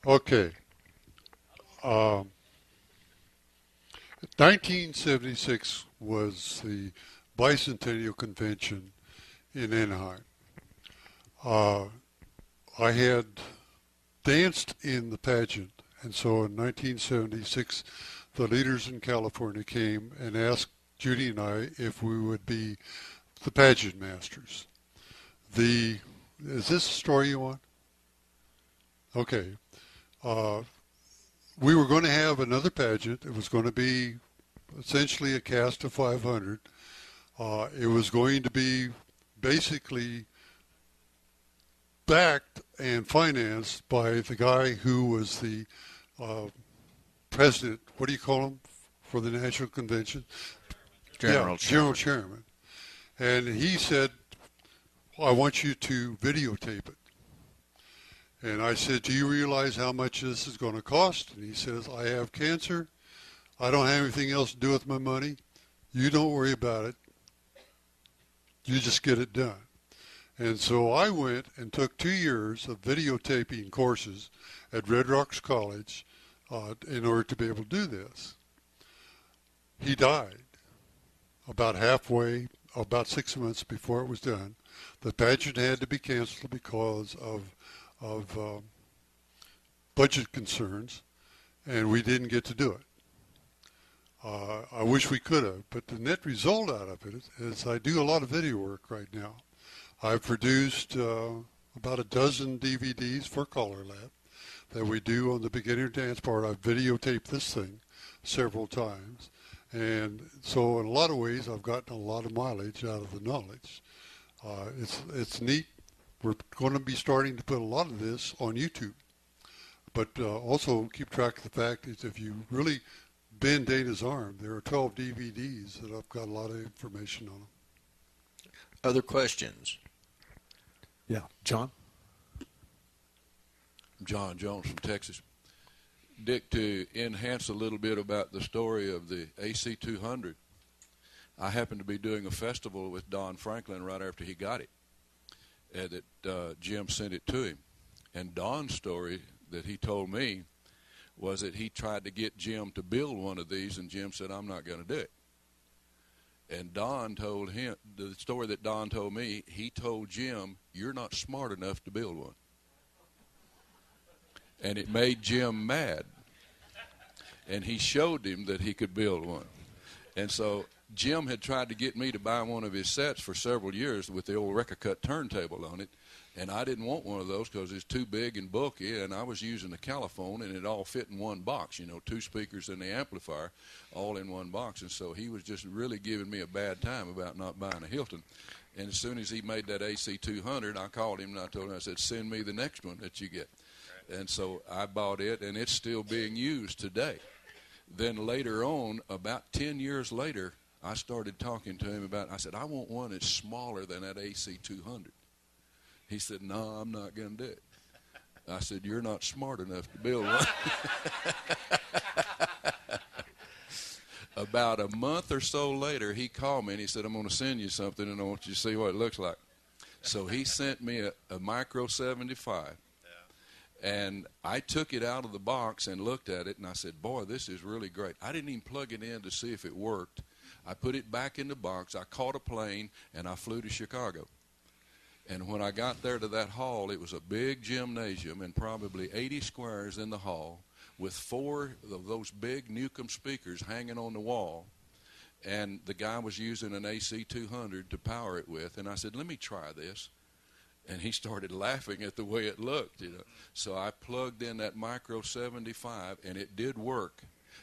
Okay. 1976 was the bicentennial convention in Anaheim. I had danced in the pageant, and so in 1976, the leaders in California came and asked Judy and I if we would be the pageant masters. Is this a story you want? Okay. We were going to have another pageant. It was going to be essentially a cast of 500. It was going to be basically backed and financed by the guy who was the president, what do you call him, for the National Convention? General Chairman. And he said, I want you to videotape it. And I said, do you realize how much this is going to cost? And he says, I have cancer. I don't have anything else to do with my money. You don't worry about it. You just get it done. And so I went and took 2 years of videotaping courses at Red Rocks College in order to be able to do this. He died about halfway, about 6 months before it was done. The pageant had to be canceled because of budget concerns, and we didn't get to do it. I wish we could have, but the net result out of it is I do a lot of video work right now. I've produced about a dozen DVDs for CALLERLAB that we do on the beginner dance part. I've videotaped this thing several times, and so in a lot of ways I've gotten a lot of mileage out of the knowledge. It's neat. We're going to be starting to put a lot of this on YouTube. But also keep track of the fact that if you really bend Dana's arm, there are 12 DVDs that I've got a lot of information on them. Other questions? Yeah, John? John Jones from Texas. Dick, to enhance a little bit about the story of the AC-200, I happened to be doing a festival with Don Franklin right after he got it. That Jim sent it to him. And Don's story that he told me was that he tried to get Jim to build one of these, and Jim said, I'm not going to do it. And Don told him, the story that Don told me, he told Jim, you're not smart enough to build one. And it made Jim mad. And he showed him that he could build one. And so Jim had tried to get me to buy one of his sets for several years with the old record cut turntable on it, and I didn't want one of those because it's too big and bulky, and I was using the Caliphone, and it all fit in one box, 2 speakers and the amplifier all in one box. And so he was just really giving me a bad time about not buying a Hilton. And as soon as he made that AC200, I called him and I told him, I said, send me the next one that you get. Right. And so I bought it, and it's still being used today. Then later on, about 10 years later, I started talking to him about, I said, I want one that's smaller than that AC200. He said, no, I'm not going to do it. I said, you're not smart enough to build one. About a month or so later, he called me and he said, I'm going to send you something and I want you to see what it looks like. So he sent me a Micro 75. And I took it out of the box and looked at it, and I said, boy, this is really great. I didn't even plug it in to see if it worked. I put it back in the box. I caught a plane, and I flew to Chicago. And when I got there to that hall, it was a big gymnasium and probably 80 squares in the hall with 4 of those big Newcomb speakers hanging on the wall. And the guy was using an AC200 to power it with. And I said, let me try this. And he started laughing at the way it looked, So I plugged in that Micro 75, and it did work.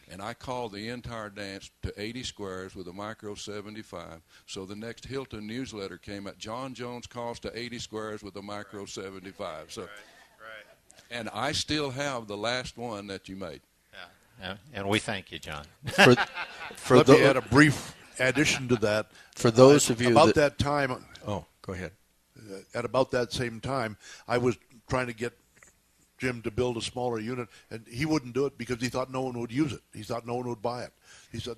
And I called the entire dance to 80 squares with a Micro 75. So the next Hilton newsletter came out, John Jones calls to 80 squares with a Micro 75. So, right. And I still have the last one that you made. Yeah. And we thank you, John. Let me add a brief addition to that. For those of you about that time. Oh, go ahead. At about that same time, I was trying to get Jim to build a smaller unit, and he wouldn't do it because he thought no one would use it. He thought no one would buy it. He said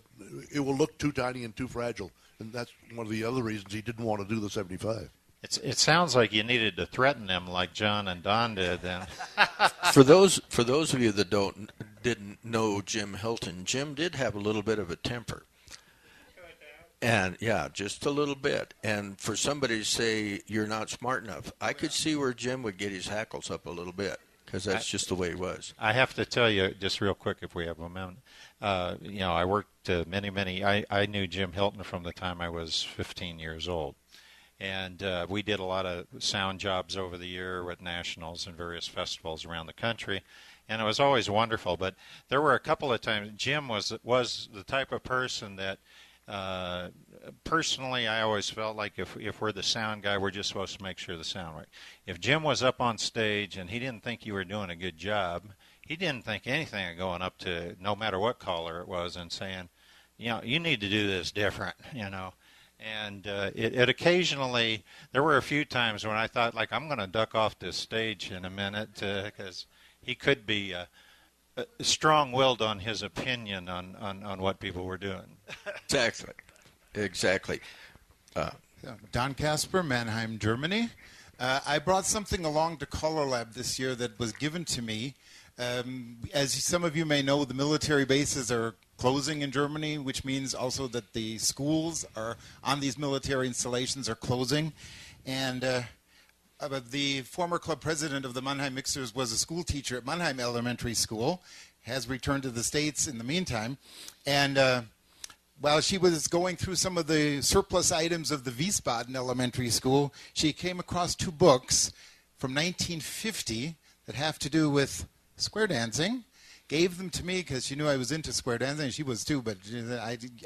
it will look too tiny and too fragile, and that's one of the other reasons he didn't want to do the 75. It sounds like you needed to threaten him like John and Don did then. For those of you that didn't know Jim Hilton, Jim did have a little bit of a temper. And, yeah, just a little bit. And for somebody to say you're not smart enough, I could see where Jim would get his hackles up a little bit because that's just the way he was. I have to tell you, just real quick if we have a moment, I worked I knew Jim Hilton from the time I was 15 years old. And we did a lot of sound jobs over the year with nationals and various festivals around the country. And it was always wonderful. But there were a couple of times Jim was the type of person that, personally, I always felt like if we're the sound guy, we're just supposed to make sure the sound right. If Jim was up on stage and he didn't think you were doing a good job, he didn't think anything of going up to no matter what caller it was and saying, you need to do this different, And it occasionally, there were a few times when I thought, like, I'm going to duck off this stage in a minute because he could be strong-willed on his opinion on what people were doing. Exactly. Don Casper, Mannheim, Germany. I brought something along to CALLERLAB this year that was given to me. As some of you may know, the military bases are closing in Germany, which means also that the schools are on these military installations are closing. And the former club president of the Mannheim Mixers was a school teacher at Mannheim Elementary School, has returned to the States in the meantime. And while she was going through some of the surplus items of the Wiesbaden Elementary School, she came across 2 books from 1950 that have to do with square dancing. Gave them to me because she knew I was into square dancing, and she was too, but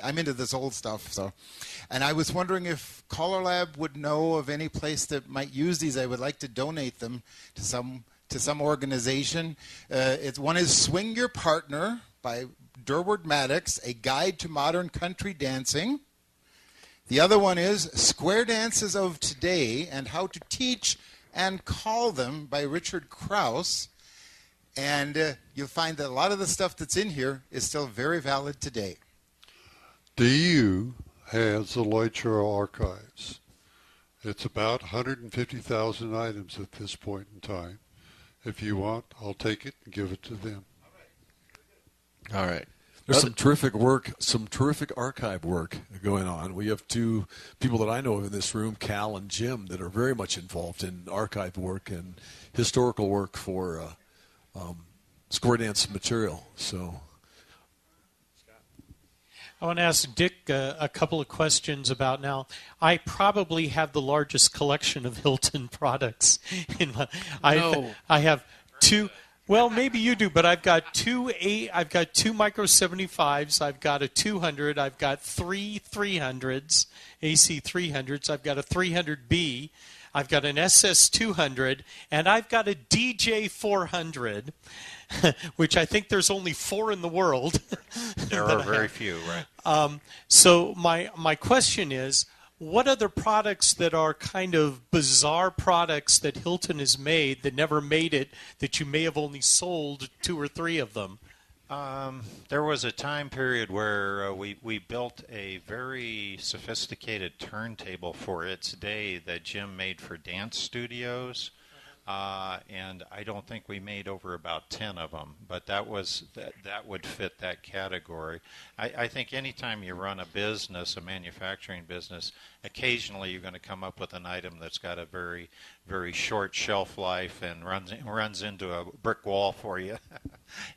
I'm into this old stuff. And I was wondering if CALLERLAB would know of any place that might use these. I would like to donate them to some organization. One is Swing Your Partner by Durward Maddox, A Guide to Modern Country Dancing. The other one is Square Dances of Today and How to Teach and Call Them by Richard Krause. And you'll find that a lot of the stuff that's in here is still very valid today. DU has the Leutcher archives. It's about 150,000 items at this point in time. If you want, I'll take it and give it to them. All right. There's some terrific work, some terrific archive work going on. We have 2 people that I know of in this room, Cal and Jim, that are very much involved in archive work and historical work for square dance material. So, I want to ask Dick a couple of questions about now. I probably have the largest collection of Hilton products. I have two. Well, maybe you do, but I've got two micro 75s. I've got a 200. I've got three 300s, AC 300s. I've got a 300B. I've got an SS 200, and I've got a DJ 400. Which I think there's only 4 in the world. There are very few, right? So my question is, what other products that are kind of bizarre products that Hilton has made that never made it, that you may have only sold 2 or 3 of them? There was a time period where we built a very sophisticated turntable for its day that Jim made for dance studios. And I don't think we made over about 10 of them, but that would fit that category. I think anytime you run a business, a manufacturing business, occasionally you're going to come up with an item that's got a very, very short shelf life and runs into a brick wall for you,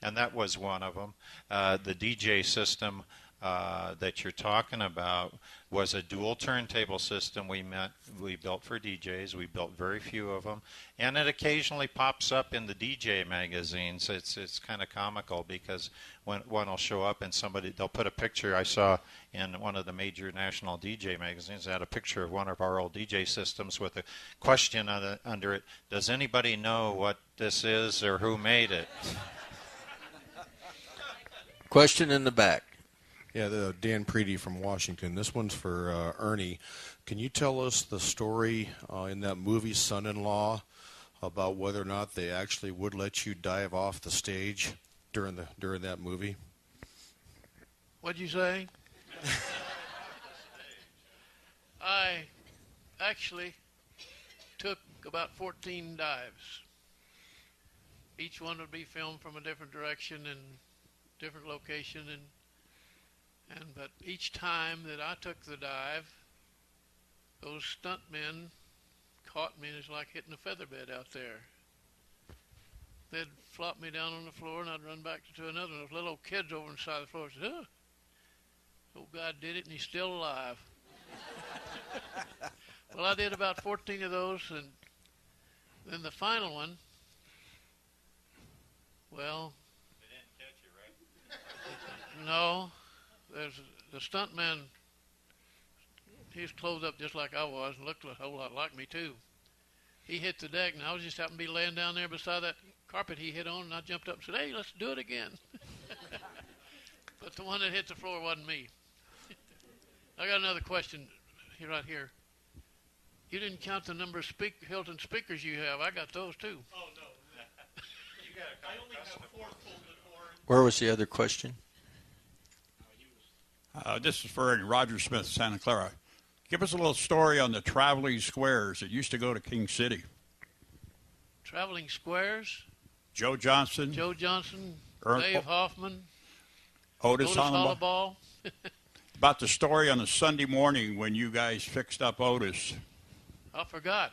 and that was one of them. The DJ system that you're talking about was a dual turntable system we built for DJs. We built very few of them, and it occasionally pops up in the DJ magazines. It's kind of comical because when one will show up and they'll put a picture. I saw in one of the major national DJ magazines, they had a picture of one of our old DJ systems with a question under it. Does anybody know what this is or who made it? Question in the back. Yeah, Dan Preedy from Washington. This one's for Ernie. Can you tell us the story in that movie Son-in-Law about whether or not they actually would let you dive off the stage during that movie? What'd you say? I actually took about 14 dives. Each one would be filmed from a different direction and different location, but each time that I took the dive, those stuntmen caught me, and it's like hitting a feather bed out there. They'd flop me down on the floor, and I'd run back to another one. Those little kids over on the side of the floor said, "Oh, old guy did it, and he's still alive." Well, I did about 14 of those, and then the final one, well, they didn't catch you, right? No. There's the stuntman. He was clothed up just like I was and looked a whole lot like me too. He hit the deck, and I was just happened to be laying down there beside that carpet he hit on, and I jumped up and said, "Hey, let's do it again." But the one that hit the floor wasn't me. I got another question right here. You didn't count the number of Hilton speakers you have. I got those too. Oh no. I only have 4 folded horns. Where was the other question? This is for Roger Smith, Santa Clara. Give us a little story on the traveling squares that used to go to King City. Traveling squares? Joe Johnson, Dave Hoffman, Otis Hollaball. About the story on the Sunday morning when you guys fixed up Otis. I forgot.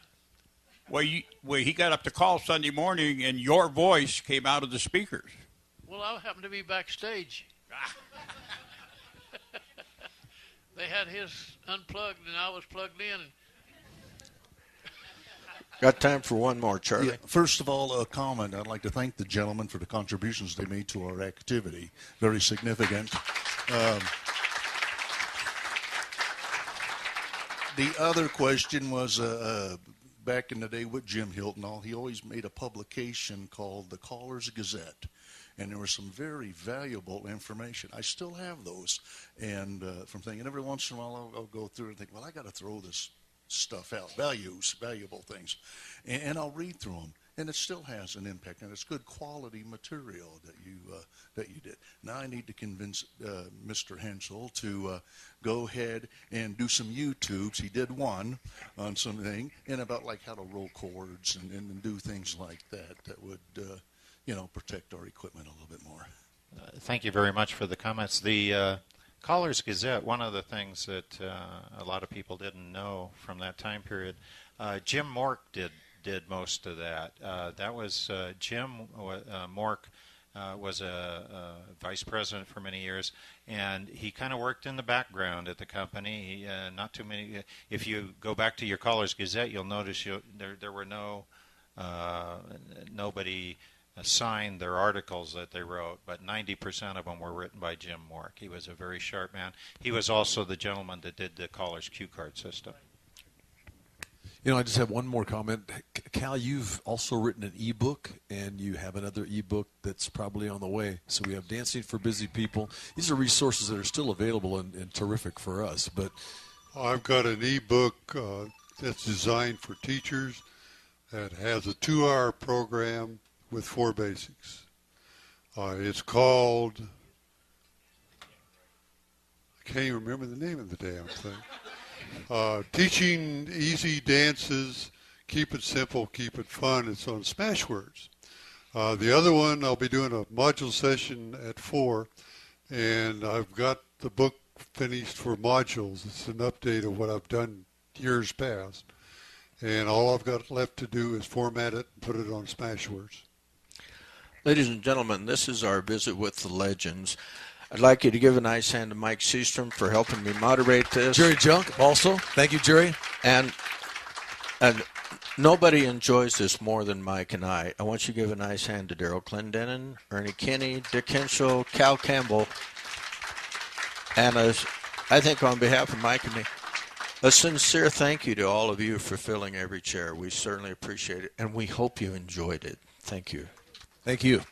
Well, he got up to call Sunday morning, and your voice came out of the speakers. Well, I happened to be backstage. They had his unplugged, and I was plugged in. Got time for one more, Charlie. Yeah, first of all, a comment. I'd like to thank the gentlemen for the contributions they made to our activity. Very significant. The other question was back in the day with Jim Hilton, he always made a publication called the Caller's Gazette. And there was some very valuable information. I still have those. And from thinking, every once in a while I'll go through and think, well, I got to throw this stuff out, valuable things. And I'll read through them. And it still has an impact. And it's good quality material that you did. Now I need to convince Mr. Henschel to go ahead and do some YouTubes. He did one on something, and about like how to roll chords and do things like that would protect our equipment a little bit more. Thank you very much for the comments. The Caller's Gazette, one of the things that a lot of people didn't know from that time period, Jim Mork did most of that. That was Jim Mork was a vice president for many years, and he kind of worked in the background at the company. Not too many. If you go back to your Caller's Gazette, you'll notice there were nobody signed their articles that they wrote, but 90% of them were written by Jim Mork. He was a very sharp man. He was also the gentleman that did the Caller's cue card system. You know, I just have one more comment. Cal, you've also written an ebook, and you have another ebook that's probably on the way. So we have Dancing for Busy People. These are resources that are still available and terrific for us. But I've got an ebook that's designed for teachers that has a 2-hour program with 4 basics. It's called, I can't even remember the name of the damn thing. Teaching Easy Dances, Keep It Simple, Keep It Fun. It's on Smashwords. The other one, I'll be doing a module session at 4, and I've got the book finished for modules. It's an update of what I've done years past, and all I've got left to do is format it and put it on Smashwords. Ladies and gentlemen, this is our visit with the legends. I'd like you to give a nice hand to Mike Seastrom for helping me moderate this. Jerry Junck also. Thank you, Jerry. And nobody enjoys this more than Mike and I. I want you to give a nice hand to Daryl Clendenin, Ernie Kinney, Dick Henschel, Cal Campbell, and I think on behalf of Mike and me, a sincere thank you to all of you for filling every chair. We certainly appreciate it, and we hope you enjoyed it. Thank you. Thank you.